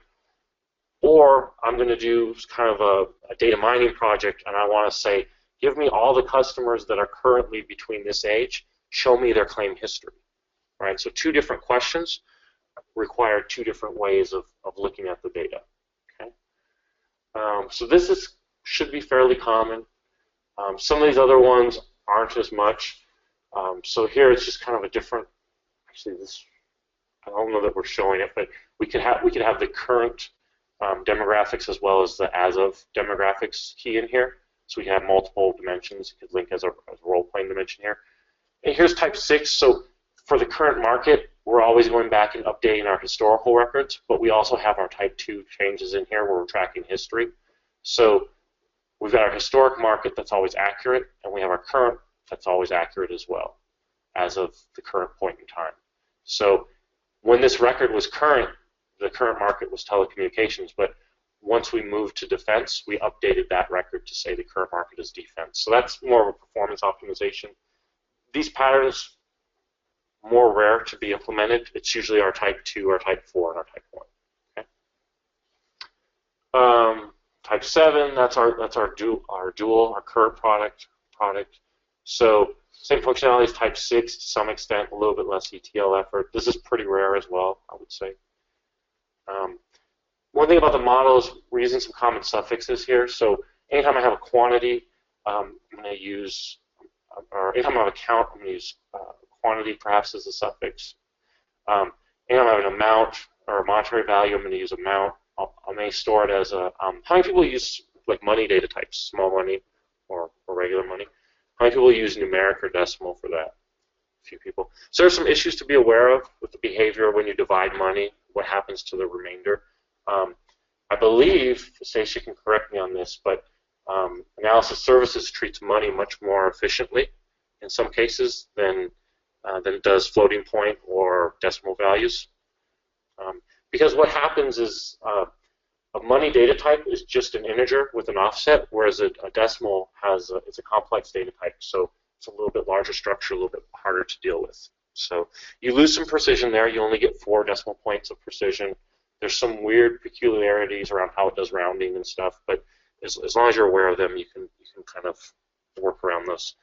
or I'm going to do kind of a data mining project, and I want to say, give me all the customers that are currently between this age, show me their claim history, right? So two different questions require two different ways of looking at the data, okay? So this should be fairly common. Some of these other ones aren't as much. So here it's just kind of a different, actually this, I don't know that we're showing it, but we could have the current demographics as well as the as of demographics key in here. So we have multiple dimensions. It could link as a role-playing dimension here. And here's type 6. So for the current market, we're always going back and updating our historical records, but we also have our type 2 changes in here where we're tracking history. So we've got our historic market that's always accurate, and we have our current that's always accurate as well as of the current point in time. So when this record was current, the current market was telecommunications, but once we moved to defense, we updated that record to say the current market is defense. So that's more of a performance optimization. These patterns, more rare to be implemented. It's usually our type 2, our type 4, and our type 1. Okay. Type 7, that's our dual, our current product. So same functionality as type 6 to some extent, a little bit less ETL effort. This is pretty rare as well, I would say. one thing about the model is we're using some common suffixes here. So anytime I have a quantity, I'm going to use, or anytime I have a count, I'm going to use quantity perhaps as a suffix. Anytime I have an amount or a monetary value, I'm going to use amount. I may store it as a, how many people use like money data types, small money or regular money? How many people use numeric or decimal for that? A few people. So there's some issues to be aware of with the behavior when you divide money, what happens to the remainder. I believe, Stacia can correct me on this, but analysis services treats money much more efficiently in some cases than it does floating point or decimal values. Because what happens is a money data type is just an integer with an offset, whereas a decimal has it's a complex data type, so it's a little bit larger structure, a little bit harder to deal with. So you lose some precision there. You only get 4 decimal points of precision. There's some weird peculiarities around how it does rounding and stuff, but as long as you're aware of them, you can kind of work around those.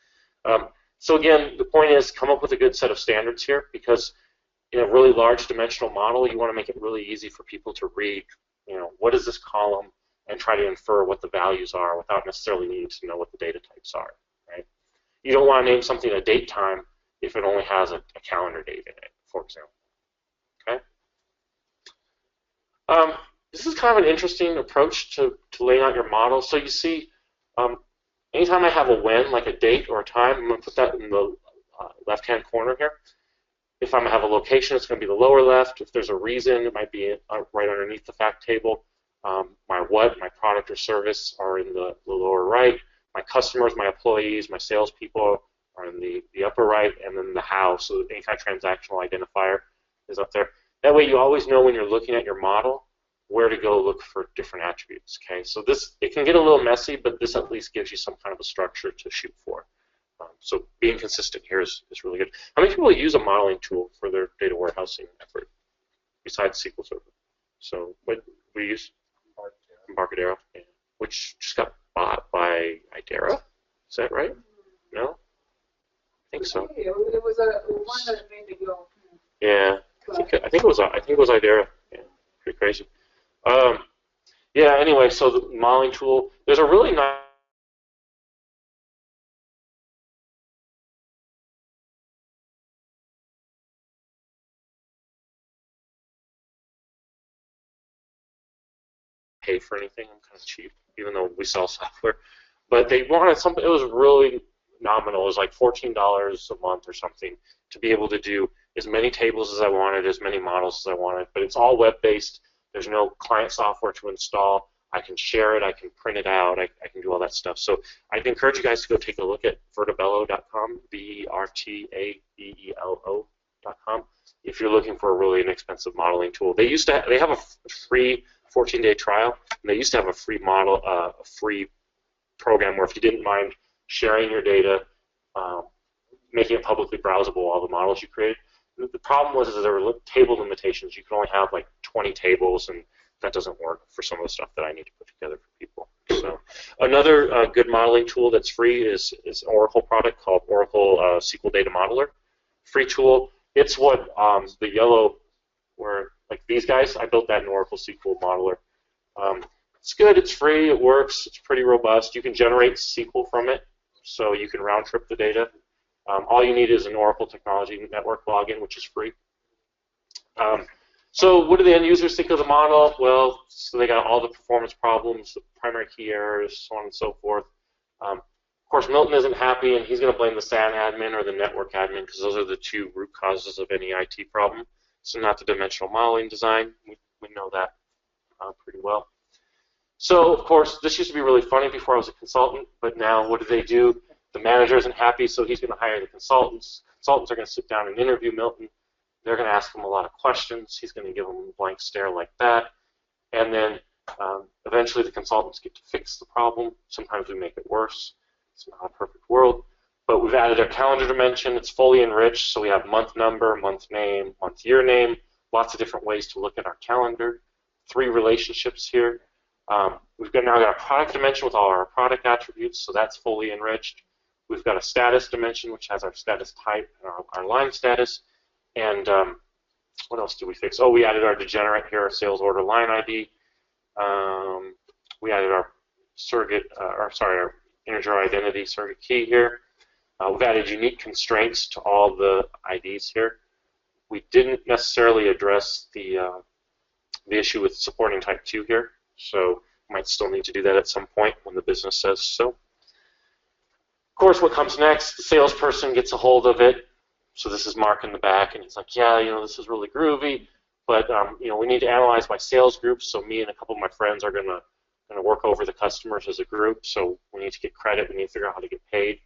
So again, the point is come up with a good set of standards here, because in a really large dimensional model, you want to make it really easy for people to read, what is this column, and try to infer what the values are without necessarily needing to know what the data types are, right? You don't want to name something a date time if it only has a calendar date in it, for example. Okay. This is kind of an interesting approach to laying out your model. So you see, anytime I have a when, like a date or a time, I'm going to put that in the left-hand corner here. If I'm going to have a location, it's going to be the lower left. If there's a reason, it might be right underneath the fact table. My product or service are in the lower right. My customers, my employees, my salespeople are in the upper right, and then the how, so any kind of transactional identifier is up there. That way you always know when you're looking at your model where to go look for different attributes. Okay, so it can get a little messy, but this at least gives you some kind of a structure to shoot for. So being consistent here is really good. How many people use a modeling tool for their data warehousing effort besides SQL Server? So what we use? Embarcadero, yeah, which just got bought by Idera. Is that right? No? I think so.
It was one that made me go.
Yeah, I think it was Idera. Yeah, pretty crazy. Yeah. Anyway, so the modeling tool. There's a really nice pay for anything. I'm kind of cheap, even though we sell software. But they wanted something. It was really nominal. It was like $14 a month or something to be able to do as many tables as I wanted, as many models as I wanted. But it's all web-based. There's no client software to install. I can share it. I can print it out. I can do all that stuff. So I'd encourage you guys to go take a look at vertabello.com, vertabello.com, if you're looking for a really inexpensive modeling tool. They have a free 14-day trial, and they used to have a free free program where if you didn't mind sharing your data, making it publicly browsable, all the models you created. The problem was that there were table limitations. You could only have like 20 tables, and that doesn't work for some of the stuff that I need to put together for people. So another good modeling tool that's free is an Oracle product called Oracle SQL Data Modeler. Free tool. It's what the yellow, where like these guys, I built that in Oracle SQL Modeler. It's good. It's free. It works. It's pretty robust. You can generate SQL from it, so you can round trip the data. All you need is an Oracle Technology Network login, which is free. So what do the end users think of the model? Well, so they got all the performance problems, the primary key errors, so on and so forth. Of course, Milton isn't happy, and he's going to blame the SAN admin or the network admin, because those are the two root causes of any IT problem. So not the dimensional modeling design. We know that pretty well. So, of course, this used to be really funny before I was a consultant, but now what do? The manager isn't happy, so he's going to hire the consultants. Consultants are going to sit down and interview Milton. They're going to ask him a lot of questions. He's going to give them a blank stare like that. And then eventually the consultants get to fix the problem. Sometimes we make it worse. It's not a perfect world. But we've added our calendar dimension. It's fully enriched, so we have month number, month name, month year name, lots of different ways to look at our calendar. 3 relationships here. We've now got a product dimension with all our product attributes, so that's fully enriched. We've got a status dimension, which has our status type and our line status. And what else did we fix? Oh, we added our degenerate here, our sales order line ID. We added our surrogate, our integer identity surrogate key here. We've added unique constraints to all the IDs here. We didn't necessarily address the issue with supporting type 2 here, so might still need to do that at some point when the business says so. Of course, what comes next, the salesperson gets a hold of it. So this is Mark in the back, and he's like, yeah, this is really groovy, but we need to analyze by sales groups. So me and a couple of my friends are gonna work over the customers as a group. So we need to get credit. We need to figure out how to get paid.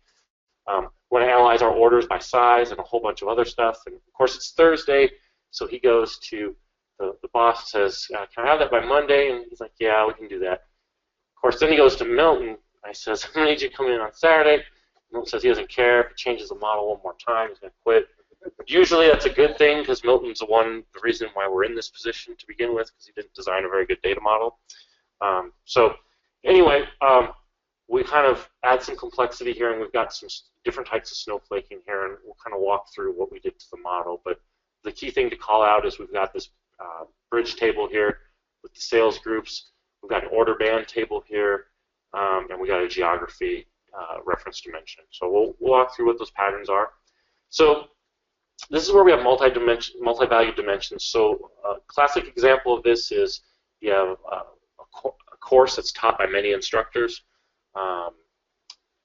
We want to analyze our orders by size and a whole bunch of other stuff. And of course, it's Thursday, so he goes to the boss, says, can I have that by Monday? And he's like, yeah, we can do that. Of course, then he goes to Milton. I says, I'm going to need you to come in on Saturday. Milton says he doesn't care. If he changes the model one more time, he's going to quit. Usually that's a good thing because Milton's the reason why we're in this position to begin with, because he didn't design a very good data model. So anyway, we kind of add some complexity here, and we've got some different types of snowflaking here, and we'll kind of walk through what we did to the model. But the key thing to call out is we've got this bridge table here with the sales groups. We've got an order band table here, and we got a geography reference dimension. So we'll walk through what those patterns are. So this is where we have multi-value dimensions. So a classic example of this is you have a course that's taught by many instructors.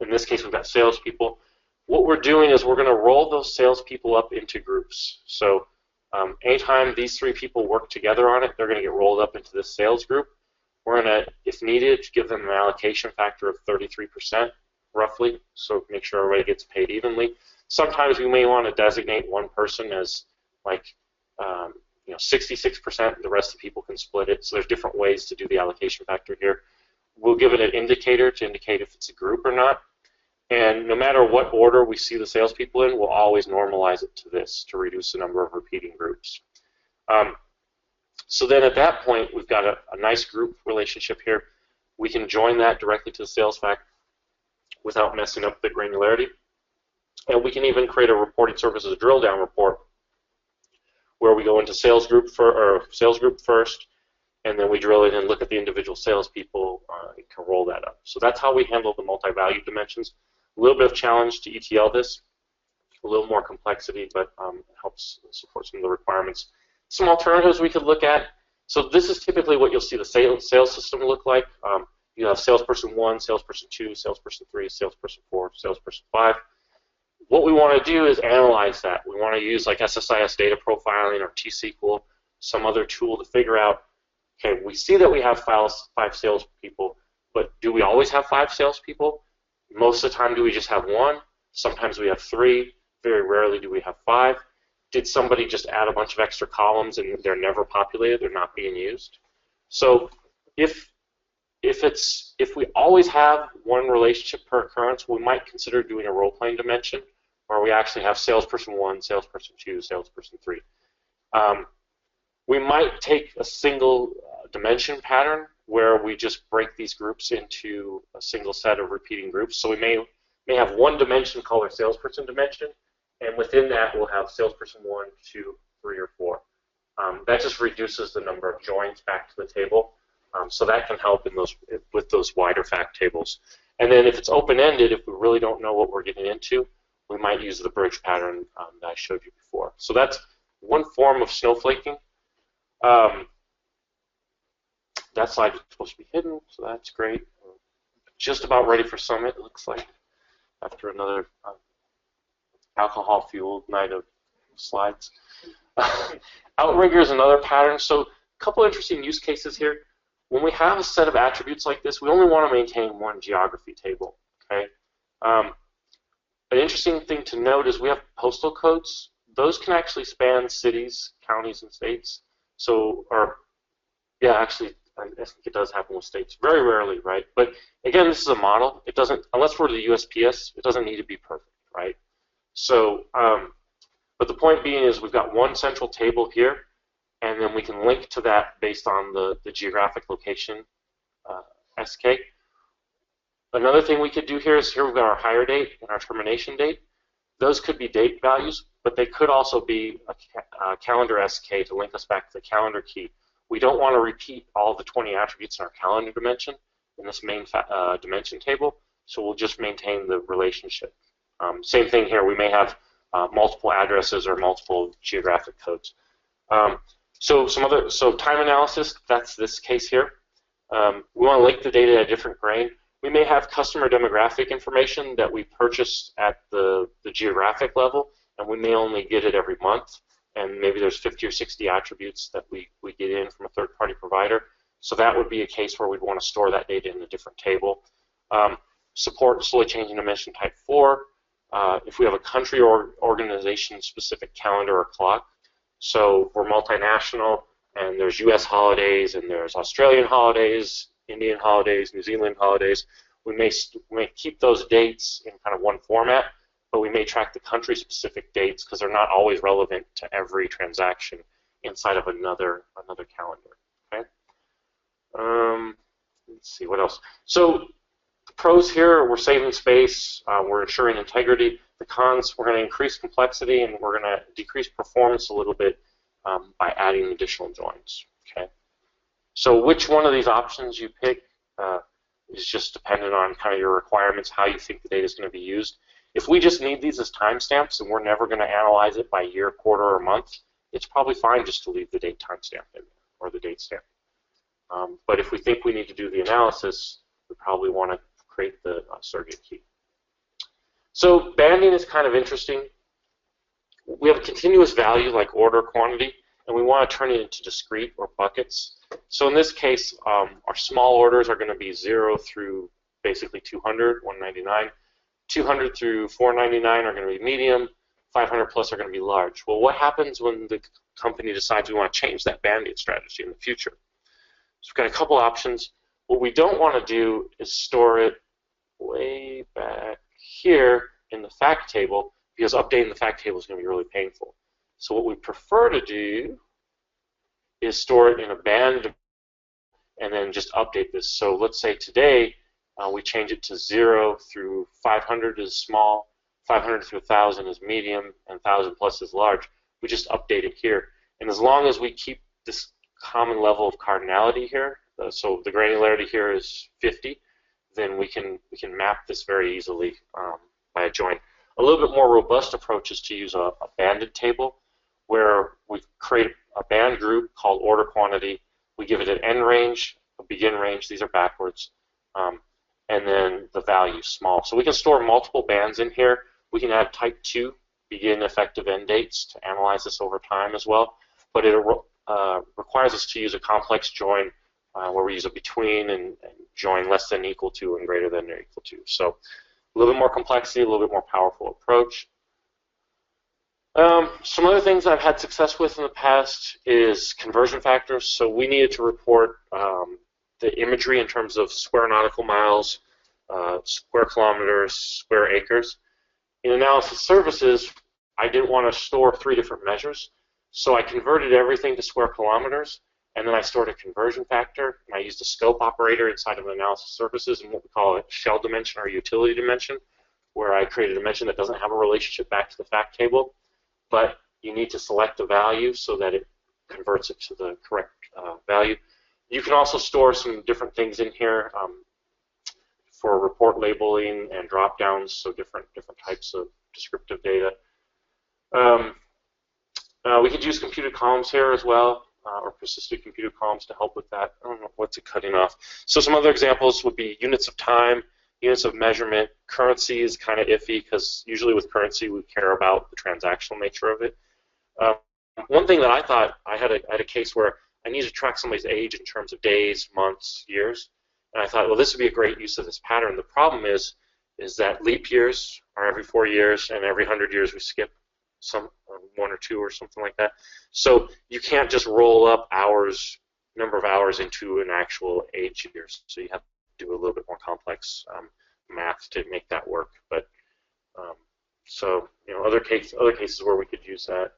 In this case, we've got salespeople. What we're doing is we're going to roll those salespeople up into groups. So anytime these three people work together on it, they're going to get rolled up into this sales group. We're going to, if needed, give them an allocation factor of 33%, roughly, so make sure everybody gets paid evenly. Sometimes we may want to designate one person as like 66%, the rest of the people can split it. So there's different ways to do the allocation factor here. We'll give it an indicator to indicate if it's a group or not. And no matter what order we see the salespeople in, we'll always normalize it to this to reduce the number of repeating groups. So then at that point, we've got a nice group relationship here. We can join that directly to the sales fact without messing up the granularity. And we can even create a reporting service as a drill down report where we go into sales group first, and then we drill in and look at the individual salespeople and can roll that up. So that's how we handle the multi-value dimensions. A little bit of challenge to ETL this, a little more complexity, but it helps support some of the requirements. Some alternatives we could look at. So this is typically what you'll see the sales system look like. You have salesperson 1, salesperson 2, salesperson 3, salesperson 4, salesperson 5. What we want to do is analyze that. We want to use like SSIS data profiling or T-SQL, some other tool to figure out, okay, we see that we have 5 salespeople, but do we always have 5 salespeople? Most of the time, do we just have 1? Sometimes we have 3. Very rarely do we have 5. Did somebody just add a bunch of extra columns and they're never populated, they're not being used? So if we always have one relationship per occurrence, we might consider doing a role-playing dimension where we actually have salesperson 1, salesperson 2, salesperson 3. We might take a single dimension pattern where we just break these groups into a single set of repeating groups. So we may have one dimension called our salesperson dimension, and within that we'll have salesperson 1, 2, 3, or 4. That just reduces the number of joins back to the table. So that can help in with those wider fact tables. And then if it's open-ended, if we really don't know what we're getting into, we might use the bridge pattern that I showed you before. So that's one form of snowflaking. That slide is supposed to be hidden, so that's great. Just about ready for Summit, it looks like, after another alcohol-fueled night of slides. Outrigger is another pattern. So a couple interesting use cases here. When we have a set of attributes like this, we only want to maintain one geography table. Okay. An interesting thing to note is we have postal codes. Those can actually span cities, counties, and states. So, actually, I think it does happen with states. Very rarely, right? But again, this is a model. It doesn't, unless we're the USPS, it doesn't need to be perfect, right? So, but the point being is we've got one central table here, and then we can link to that based on the geographic location SK. Another thing we could do here is we've got our hire date and our termination date. Those could be date values, but they could also be a calendar SK to link us back to the calendar key. we don't want to repeat all the 20 attributes in our calendar dimension in this main dimension table, so we'll just maintain the relationship. Same thing here, we may have multiple addresses or multiple geographic codes. So time analysis, that's this case here. We want to link the data at a different grain. We may have customer demographic information that we purchase at the geographic level, and we may only get it every month. And maybe there's 50 or 60 attributes that we get in from a third-party provider. So that would be a case where we'd want to store that data in a different table. Support slowly changing dimension type 4. If we have a country or organization-specific calendar or clock, so we're multinational, and there's U.S. holidays, and there's Australian holidays, Indian holidays, New Zealand holidays. We may keep those dates in kind of one format, but we may track the country-specific dates because they're not always relevant to every transaction inside of another calendar. Okay. Let's see what else. So the pros here, we're saving space, we're ensuring integrity. The cons, we're going to increase complexity, and we're going to decrease performance a little bit by adding additional joins. Okay. So which one of these options you pick is just dependent on kind of your requirements, how you think the data is going to be used. If we just need these as timestamps and we're never going to analyze it by year, quarter, or month, it's probably fine just to leave the date timestamp in there, or the date stamp. But if we think we need to do the analysis, we probably want to create the surrogate key. So banding is kind of interesting. We have a continuous value like order quantity, and we want to turn it into discrete or buckets. So in this case, our small orders are going to be 0 through basically 200, 199. 200 through 499 are going to be medium. 500 plus are going to be large. Well, what happens when the company decides we want to change that banding strategy in the future? So we've got a couple options. What we don't want to do is store it way back here in the fact table, because updating the fact table is going to be really painful. So what we prefer to do is store it in a band and then just update this. So let's say today we change it to 0 through 500 is small, 500 through 1,000 is medium, and 1,000 plus is large. We just update it here. And as long as we keep this common level of cardinality here, so the granularity here is 50, then we can map this very easily by a join. A little bit more robust approach is to use a banded table where we create a band group called order quantity. We give it an end range, a begin range, these are backwards, and then the value small. So we can store multiple bands in here. We can add type 2, begin, effective, end dates to analyze this over time as well. But it requires us to use a complex join where we use a between and join less than equal to and greater than or equal to. So a little bit more complexity, a little bit more powerful approach. Some other things I've had success with in the past is conversion factors. So we needed to report the imagery in terms of square nautical miles, square kilometers, square acres. In analysis services, I didn't want to store 3 different measures, so I converted everything to square kilometers, and then I stored a conversion factor, and I used a scope operator inside of analysis services and what we call a shell dimension or utility dimension, where I created a dimension that doesn't have a relationship back to the fact table, but you need to select a value so that it converts it to the correct value. You can also store some different things in here for report labeling and drop-downs, so different types of descriptive data. We could use computed columns here as well, or persistent computed columns to help with that. I don't know, what's it cutting off? So some other examples would be units of time, units of measurement. Currency is kind of iffy because usually with currency we care about the transactional nature of it. One thing that I thought, I had a case where I needed to track somebody's age in terms of days, months, years. And I thought, well, this would be a great use of this pattern. The problem is that leap years are every 4 years, and every 100 years we skip some 1 or 2 or something like that. So you can't just roll up hours, number of hours into an actual age years. So you have to do a little bit more complex math to make that work. But so other cases where we could use that.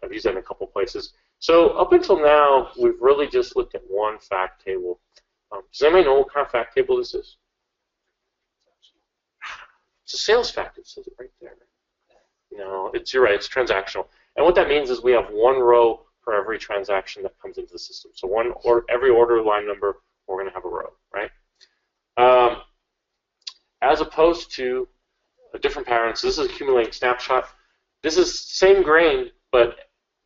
I've used that in a couple places. So up until now, we've really just looked at one fact table. Does anybody know what kind of fact table this is? It's a sales fact. It says it right there. You're right. It's transactional. And what that means is we have one row for every transaction that comes into the system. So every order line number, we're going to have a row, right? As opposed to a different pattern. So this is accumulating snapshot. This is same grain, but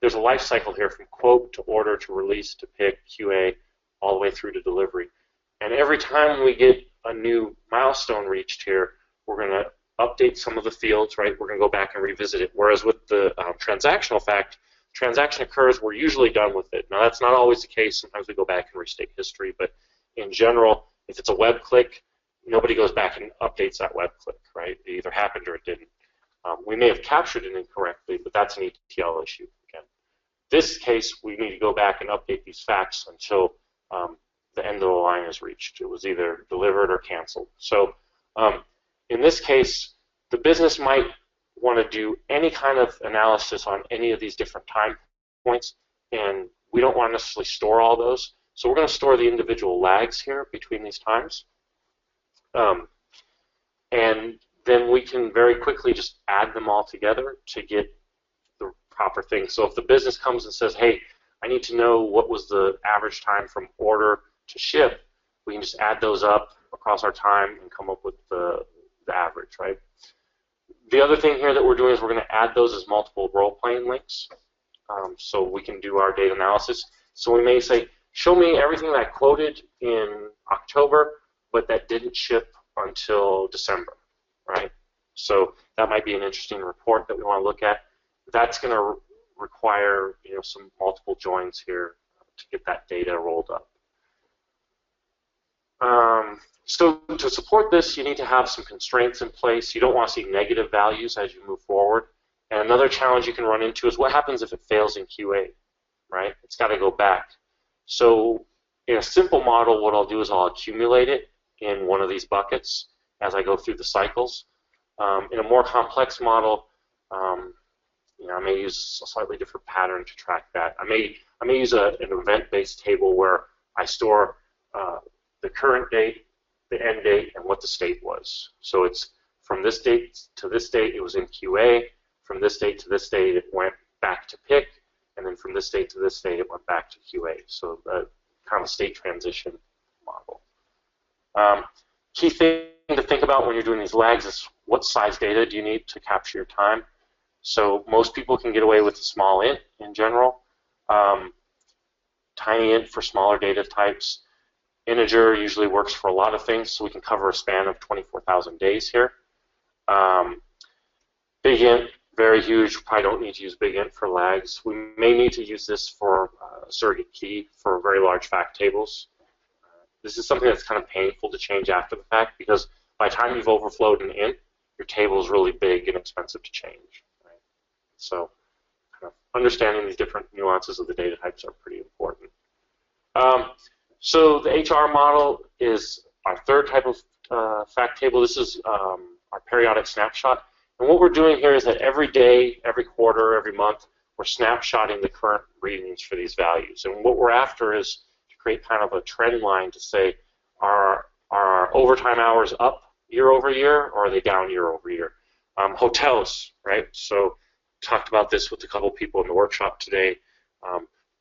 there's a life cycle here from quote to order to release to pick, QA, all the way through to delivery. And every time we get a new milestone reached here, we're going to update some of the fields, right? We're going to go back and revisit it. Whereas with the transactional fact, transaction occurs, we're usually done with it. Now, that's not always the case. Sometimes we go back and restate history, but in general, if it's a web click, nobody goes back and updates that web click, right? It either happened or it didn't. We may have captured it incorrectly, but that's an ETL issue. Again, this case, we need to go back and update these facts until the end of the line is reached. It was either delivered or canceled. So in this case, the business might want to do any kind of analysis on any of these different time points, and we don't want to necessarily store all those. So we're going to store the individual lags here between these times. And then we can very quickly just add them all together to get the proper thing. So if the business comes and says, hey, I need to know what was the average time from order to ship, we can just add those up across our time and come up with the average, right? The other thing here that we're doing is we're going to add those as multiple role-playing links, so we can do our data analysis. So we may say, show me everything that I quoted in October, but that didn't ship until December, right? So that might be an interesting report that we want to look at. That's going to require, some multiple joins here to get that data rolled up. So to support this, you need to have some constraints in place. You don't want to see negative values as you move forward. And another challenge you can run into is what happens if it fails in QA, right? It's got to go back. So in a simple model, what I'll do is I'll accumulate it in one of these buckets as I go through the cycles. In a more complex model, I may use a slightly different pattern to track that. I may use an event-based table where I store the current date, the end date, and what the state was. So it's from this date to this date, it was in QA. From this date to this date, it went back to pick. And then from this date to this date, it went back to QA. So kind of state transition model. Key thing to think about when you're doing these lags is what size data do you need to capture your time. So most people can get away with a small int in general. Tiny int for smaller data types. Integer usually works for a lot of things, so we can cover a span of 24,000 days here. Big int, very huge. Probably don't need to use big int for lags. We may need to use this for a surrogate key for very large fact tables. This is something that's kind of painful to change after the fact because by the time you've overflowed an int, your table is really big and expensive to change. Right? So kind of understanding these different nuances of the data types are pretty important. So the HR model is our third type of fact table. This is our periodic snapshot. And what we're doing here is that every day, every quarter, every month, we're snapshotting the current readings for these values. And what we're after is to create kind of a trend line to say, are our overtime hours up year over year, or are they down year over year? Hotels, right? So talked about this with a couple people in the workshop today.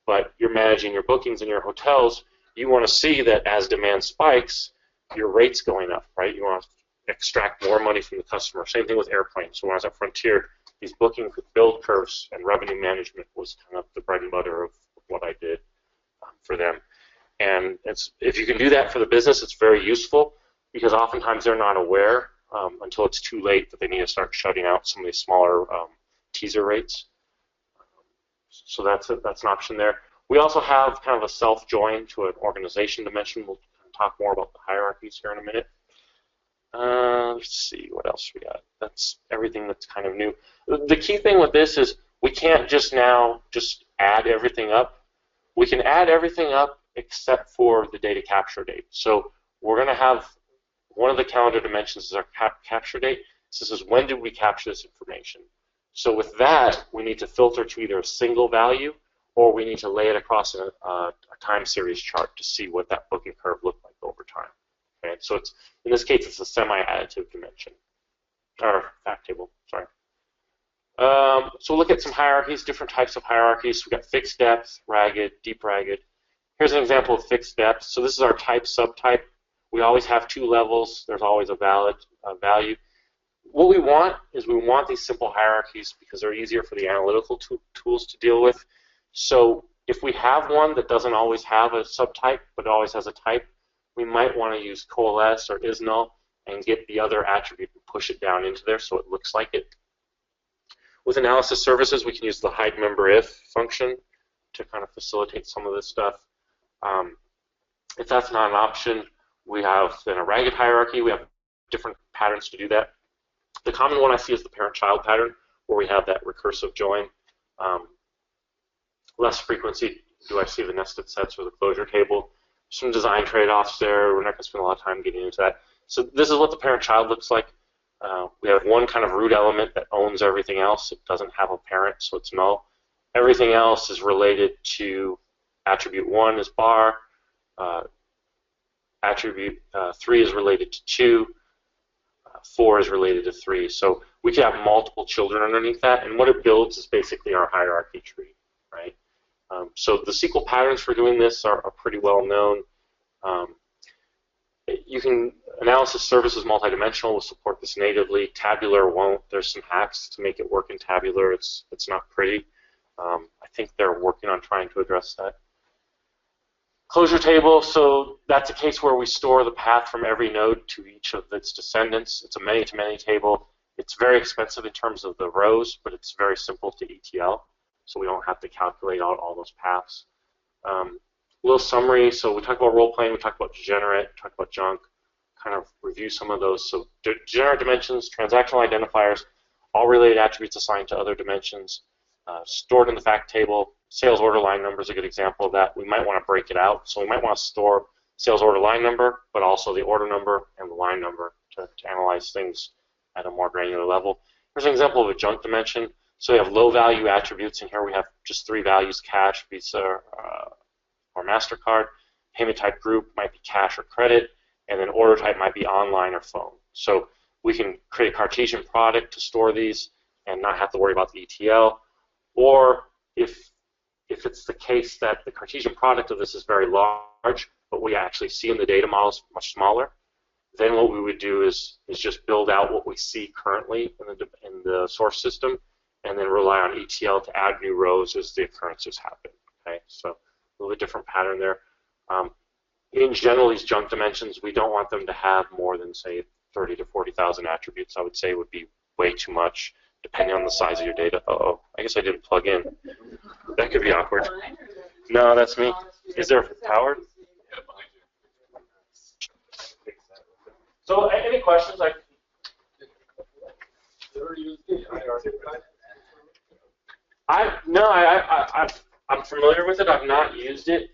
But you're managing your bookings in your hotels. You want to see that as demand spikes, your rate's going up, right? You want to extract more money from the customer. Same thing with airplanes. So when I was at Frontier, these booking build curves and revenue management was kind of the bread and butter of what I did for them. And if you can do that for the business, it's very useful because oftentimes they're not aware until it's too late that they need to start shutting out some of these smaller teaser rates. So that's an option there. We also have kind of a self-join to an organization dimension. We'll talk more about the hierarchies here in a minute. Let's see, what else we got? That's everything that's kind of new. The key thing with this is we can't just add everything up. We can add everything up except for the data capture date. So we're going to have one of the calendar dimensions is our capture date. So this is when did we capture this information. So with that, we need to filter to either a single value or we need to lay it across a time series chart to see what that booking curve looked like over time. Okay, so it's in this case it's a semi-additive dimension or fact table. Sorry. So we'll look at some hierarchies, different types of hierarchies. We've got fixed depth, ragged, deep ragged. Here's an example of fixed depth. So this is our type, subtype. We always have two levels. There's always a valid value. What we want is we want these simple hierarchies because they're easier for the analytical tools to deal with. So if we have one that doesn't always have a subtype but always has a type, we might want to use coalesce or isnull and get the other attribute and push it down into there so it looks like it. With analysis services, we can use the hide member if function to kind of facilitate some of this stuff. If that's not an option, we have then a ragged hierarchy. We have different patterns to do that. The common one I see is the parent-child pattern, where we have that recursive join. Less frequency do I see the nested sets or the closure table. Some design trade-offs there. We're not going to spend a lot of time getting into that. So this is what the parent-child looks like. We have one kind of root element that owns everything else. It doesn't have a parent, so it's null. Everything else is related to attribute 1 is bar. Attribute 3 is related to 2. 4 is related to 3. So we can have multiple children underneath that, and what it builds is basically our hierarchy tree, right? So the SQL patterns for doing this are pretty well known. Analysis services multidimensional will support this natively. Tabular won't. There's some hacks to make it work in tabular. It's not pretty. I think they're working on trying to address that. Closure table, so that's a case where we store the path from every node to each of its descendants. It's a many-to-many table. It's very expensive in terms of the rows, but it's very simple to ETL, so we don't have to calculate out all those paths. A little summary, so we talked about role-playing, we talked about degenerate, we talked about junk, kind of review some of those. So degenerate dimensions, transactional identifiers, all related attributes assigned to other dimensions, stored in the fact table. Sales order line number is a good example of that. We might want to break it out. So we might want to store sales order line number, but also the order number and the line number to analyze things at a more granular level. Here's an example of a junk dimension. So we have low value attributes, and here we have just 3 values, cash, Visa, or MasterCard. Payment type group might be cash or credit, and then order type might be online or phone. So we can create a Cartesian product to store these and not have to worry about the ETL. Or if it's the case that the Cartesian product of this is very large, but we actually see in the data models much smaller, then what we would do is just build out what we see currently in the source system, and then rely on ETL to add new rows as the occurrences happen. Okay, so a little bit different pattern there. In general, these junk dimensions, we don't want them to have more than, say, 30 to 40,000 attributes. I would say would be way too much, depending on the size of your data. Uh-oh, I guess I didn't plug in. That could be awkward. No, that's me. Is there power? So, any questions? I'm familiar with it. I've not used it.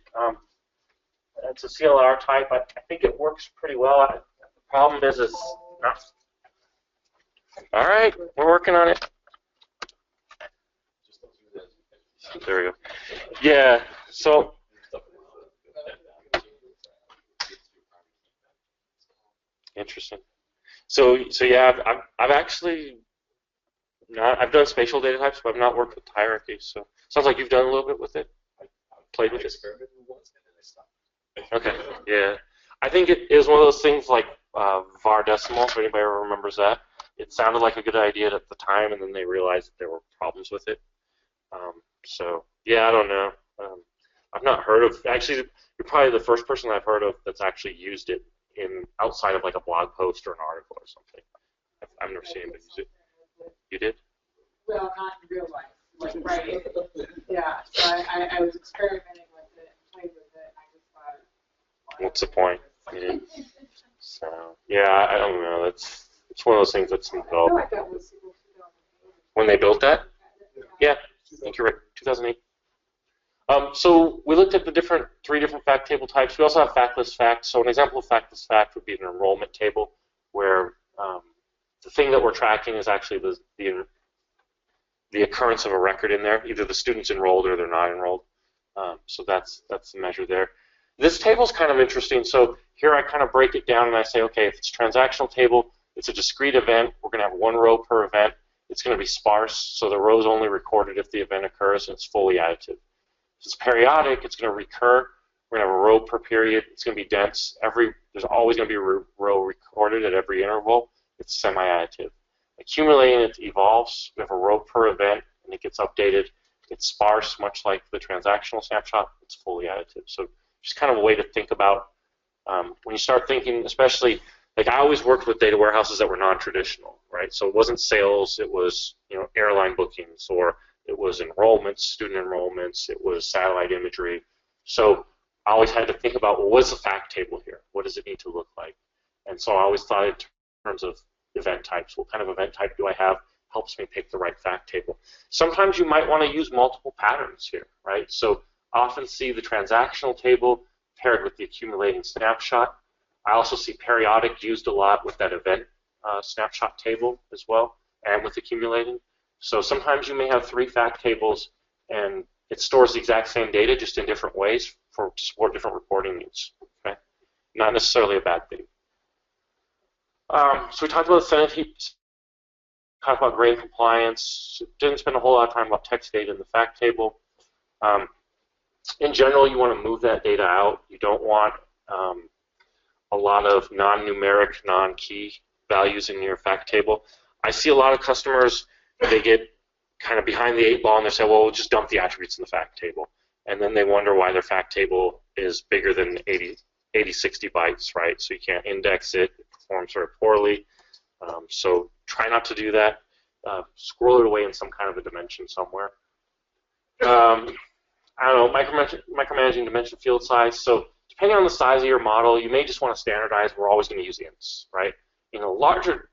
It's a CLR type. I think it works pretty well. The problem is it's not. All right, we're working on it. There we go. Yeah. So. Interesting. So yeah, I've actually not. I've done spatial data types, but I've not worked with hierarchies. So sounds like you've done a little bit with it. Played with it. Okay. Yeah. I think it is one of those things like var decimal. If anybody ever remembers that, it sounded like a good idea at the time, and then they realized that there were problems with it. So yeah, I don't know. I've not heard of. Actually, you're probably the first person I've heard of that's actually used it outside of like a blog post or an article or something. I've never seen anybody use it. You did?
Well, not in real life. Like, right. Yeah. So I was experimenting with it and played with it. And I just thought,
what's the point? Yeah. So yeah, I don't know. It's one of those things that's involved.
I thought was
When they built that? Yeah, I think you're right. 2008. So we looked at the 3 different fact table types. We also have factless fact. So an example of factless fact would be an enrollment table where the thing that we're tracking is actually the occurrence of a record in there. Either the student's enrolled or they're not enrolled. So that's the measure there. This table is kind of interesting. So here I kind of break it down and I say, okay, if it's a transactional table, it's a discrete event. We're going to have 1 row per event. it's going to be sparse, so the row's only recorded if the event occurs, and it's fully additive. If it's periodic, it's going to recur. We're going to have a row per period. It's going to be dense. There's always going to be a row recorded at every interval. It's semi-additive. Accumulating, it evolves. We have a row per event, and it gets updated. It's sparse, much like the transactional snapshot. It's fully additive. So just kind of a way to think about when you start thinking, especially, like I always worked with data warehouses that were non-traditional, right? So it wasn't sales, it was airline bookings, or it was enrollments, student enrollments, it was satellite imagery. So I always had to think about, well, what's the fact table here? What does it need to look like? And so I always thought in terms of event types. What kind of event type do I have? Helps me pick the right fact table. Sometimes you might want to use multiple patterns here, right? So I often see the transactional table paired with the accumulating snapshot. I also see periodic used a lot with that event snapshot table as well, and with accumulating. So sometimes you may have 3 fact tables, and it stores the exact same data just in different ways to support different reporting needs. Okay? Not necessarily a bad thing. So we talked about affinity, talked about grade compliance. Didn't spend a whole lot of time about text data in the fact table. In general, you want to move that data out. You don't want a lot of non-numeric, non-key values in your fact table. I see a lot of customers, they get kind of behind the 8 ball and they say, well, we'll just dump the attributes in the fact table. And then they wonder why their fact table is bigger than 80, 60 bytes, right? So you can't index it. It performs very poorly. So try not to do that. Scroll it away in some kind of a dimension somewhere. I don't know, micromanaging dimension field size. So depending on the size of your model, you may just want to standardize. We're always going to use ints, right? In a larger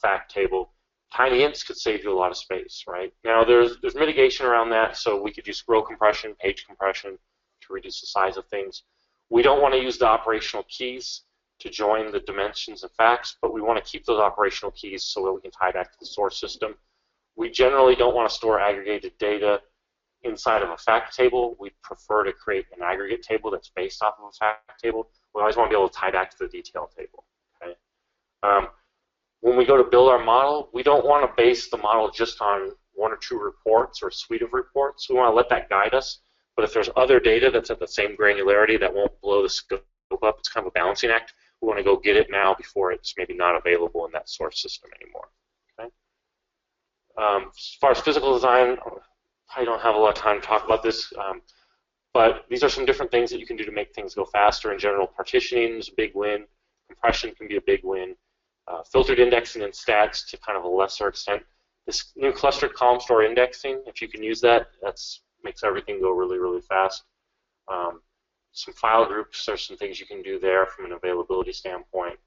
fact table, tiny ints could save you a lot of space, right? Now there's mitigation around that, so we could use row compression, page compression to reduce the size of things. We don't want to use the operational keys to join the dimensions and facts, but we want to keep those operational keys so that we can tie back to the source system. We generally don't want to store aggregated data inside of a fact table. We prefer to create an aggregate table that's based off of a fact table. We always want to be able to tie back to the detail table. Okay? When we go to build our model, we don't want to base the model just on 1 or 2 reports or a suite of reports. We want to let that guide us. But if there's other data that's at the same granularity that won't blow the scope up, it's kind of a balancing act. We want to go get it now before it's maybe not available in that source system anymore. Okay? As far as physical design, I don't have a lot of time to talk about this, but these are some different things that you can do to make things go faster. In general, partitioning is a big win. Compression can be a big win. Filtered indexing and stats to kind of a lesser extent. This new clustered column store indexing, if you can use that, that makes everything go really, really fast. Some file groups, there's some things you can do there from an availability standpoint,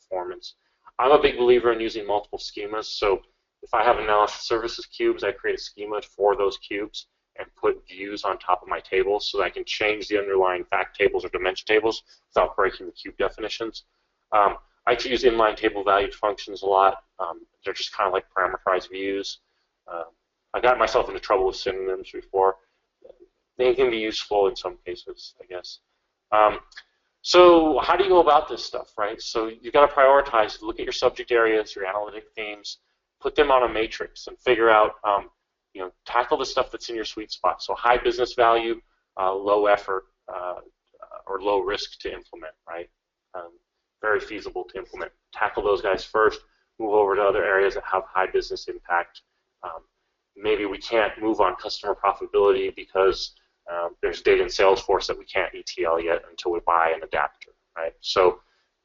performance. I'm a big believer in using multiple schemas, so if I have analysis services cubes, I create a schema for those cubes and put views on top of my tables so that I can change the underlying fact tables or dimension tables without breaking the cube definitions. I like to use inline table valued functions a lot. They're just kind of like parameterized views. I got myself into trouble with synonyms before. They can be useful in some cases, I guess. So how do you go about this stuff, right? So you've got to prioritize, look at your subject areas, your analytic themes, put them on a matrix and figure out, tackle the stuff that's in your sweet spot. So high business value, low effort, or low risk to implement, right? Very feasible to implement. Tackle those guys first, move over to other areas that have high business impact. Maybe we can't move on customer profitability because there's data in Salesforce that we can't ETL yet until we buy an adapter, right? So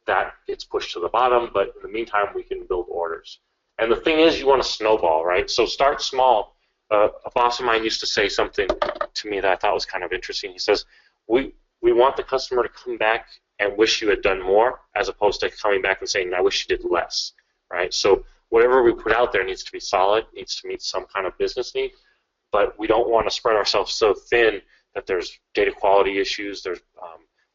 that gets pushed to the bottom, but in the meantime, we can build orders. And the thing is, you want to snowball, right? So start small. A boss of mine used to say something to me that I thought was kind of interesting. He says, we want the customer to come back and wish you had done more, as opposed to coming back and saying, I wish you did less, right? So whatever we put out there needs to be solid, needs to meet some kind of business need, but we don't want to spread ourselves so thin that there's data quality issues.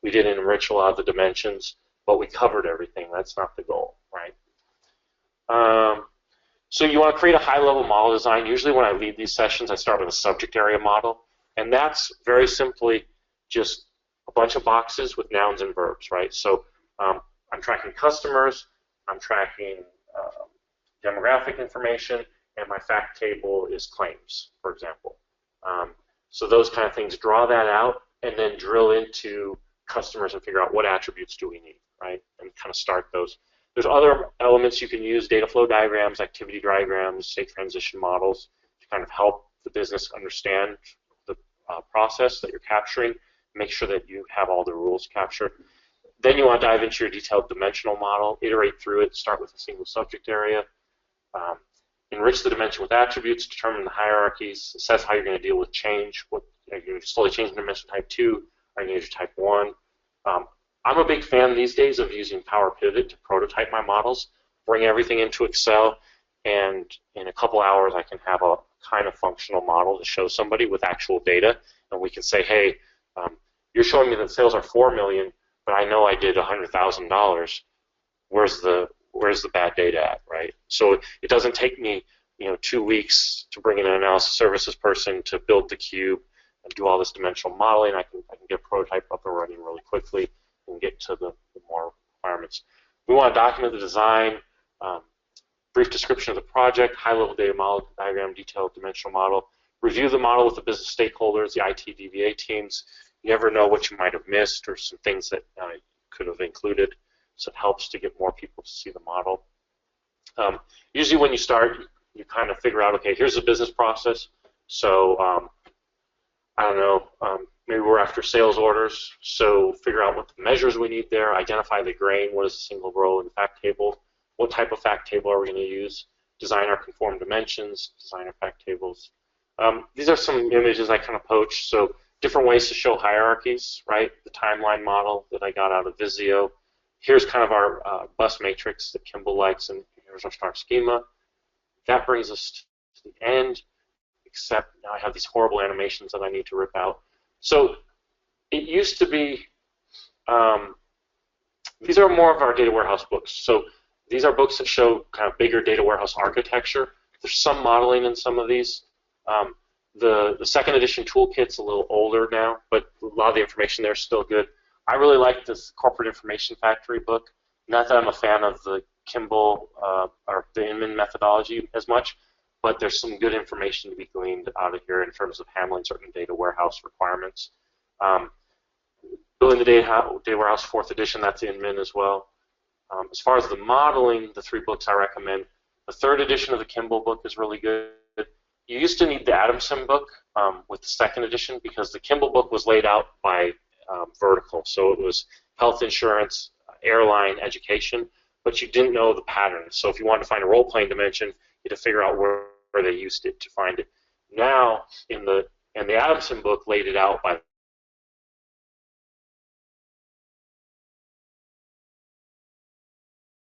We didn't enrich a lot of the dimensions, but we covered everything. That's not the goal, right? So you want to create a high-level model design. Usually when I lead these sessions, I start with a subject area model, and that's very simply just a bunch of boxes with nouns and verbs, right? So I'm tracking customers, I'm tracking demographic information, and my fact table is claims, for example. So those kind of things, draw that out, and then drill into customers and figure out what attributes do we need, right? And kind of start those. There's other elements you can use, data flow diagrams, activity diagrams, state transition models, to kind of help the business understand the process that you're capturing, make sure that you have all the rules captured. Then you want to dive into your detailed dimensional model, iterate through it, start with a single subject area, enrich the dimension with attributes, determine the hierarchies, assess how you're going to deal with change. What, are you going to slowly change the dimension type 2? Are you going to use type 1? I'm a big fan these days of using PowerPivot to prototype my models, bring everything into Excel, and in a couple hours I can have a kind of functional model to show somebody with actual data, and we can say, hey, you're showing me that sales are $4 million, but I know I did $100,000. Where's the bad data at, right? So it doesn't take me 2 weeks to bring in an analysis services person to build the cube and do all this dimensional modeling. I can get a prototype up and running really quickly and get to the more requirements. We want to document the design, brief description of the project, high-level data model diagram, detailed dimensional model, review the model with the business stakeholders, the IT DBA teams. You never know what you might have missed or some things that you could have included, so it helps to get more people to see the model. Usually when you start, you kind of figure out, okay, here's the business process. So I don't know, maybe we're after sales orders, so figure out what the measures we need there, identify the grain, what is a single row in the fact table, what type of fact table are we going to use, design our conform dimensions, design our fact tables. These are some images I kind of poached, so different ways to show hierarchies, right? The timeline model that I got out of Visio. Here's kind of our bus matrix that Kimball likes, and here's our star schema. That brings us to the end, except now I have these horrible animations that I need to rip out. So it used to be, these are more of our data warehouse books. So these are books that show kind of bigger data warehouse architecture. There's some modeling in some of these. The second edition toolkit's a little older now, but a lot of the information there is still good. I really like this Corporate Information Factory book. Not that I'm a fan of the Kimball or the Inman methodology as much, but there's some good information to be gleaned out of here in terms of handling certain data warehouse requirements. Building the data warehouse 4th edition, that's Inman as well. As far as the modeling, the 3 books I recommend, the 3rd edition of the Kimball book is really good. You used to need the Adamson book with the 2nd edition because the Kimball book was laid out by vertical. So it was health insurance, airline, education, but you didn't know the patterns. So if you wanted to find a role-playing dimension, you had to figure out where they used it to find it. Now, in the Adamson book laid it out by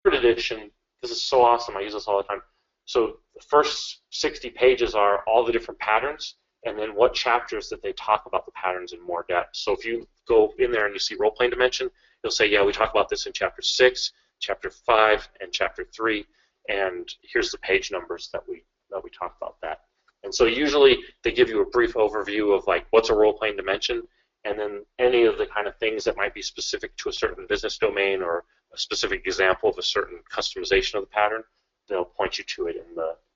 3rd edition. This is so awesome. I use this all the time. So the first 60 pages are all the different patterns, and then what chapters that they talk about the patterns in more depth. So if you go in there and you see role-playing dimension, you'll say, yeah, we talk about this in chapter 6, chapter 5, and chapter 3, and here's the page numbers that we talk about that. And so usually they give you a brief overview of like what's a role-playing dimension, and then any of the kind of things that might be specific to a certain business domain or a specific example of a certain customization of the pattern, they'll point you to it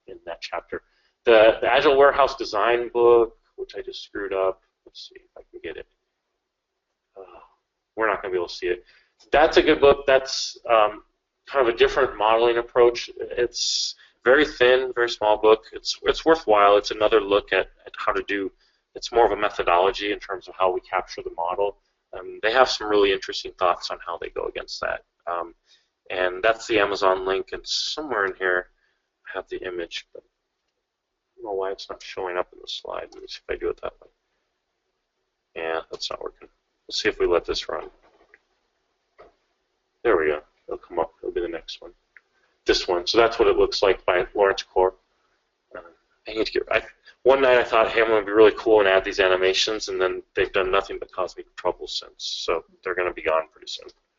in that chapter. The Agile Warehouse Design book, which I just screwed up. Let's see if I can get it. We're not going to be able to see it. That's a good book. That's kind of a different modeling approach. It's very thin, very small book. It's worthwhile. It's another look at how to do. It's more of a methodology in terms of how we capture the model. They have some really interesting thoughts on how they go against that. And that's the Amazon link, and somewhere in here I have the image, but I don't know why it's not showing up in the slide. Let me see if I do it that way. Yeah, that's not working. Let's see if we let this run. There we go. It'll come up. It'll be the next one. This one. So that's what it looks like by Lawrence Core. I need to get. One night I thought, hey, I'm going to be really cool and add these animations, and then they've done nothing but cause me trouble since. So they're going to be gone pretty soon.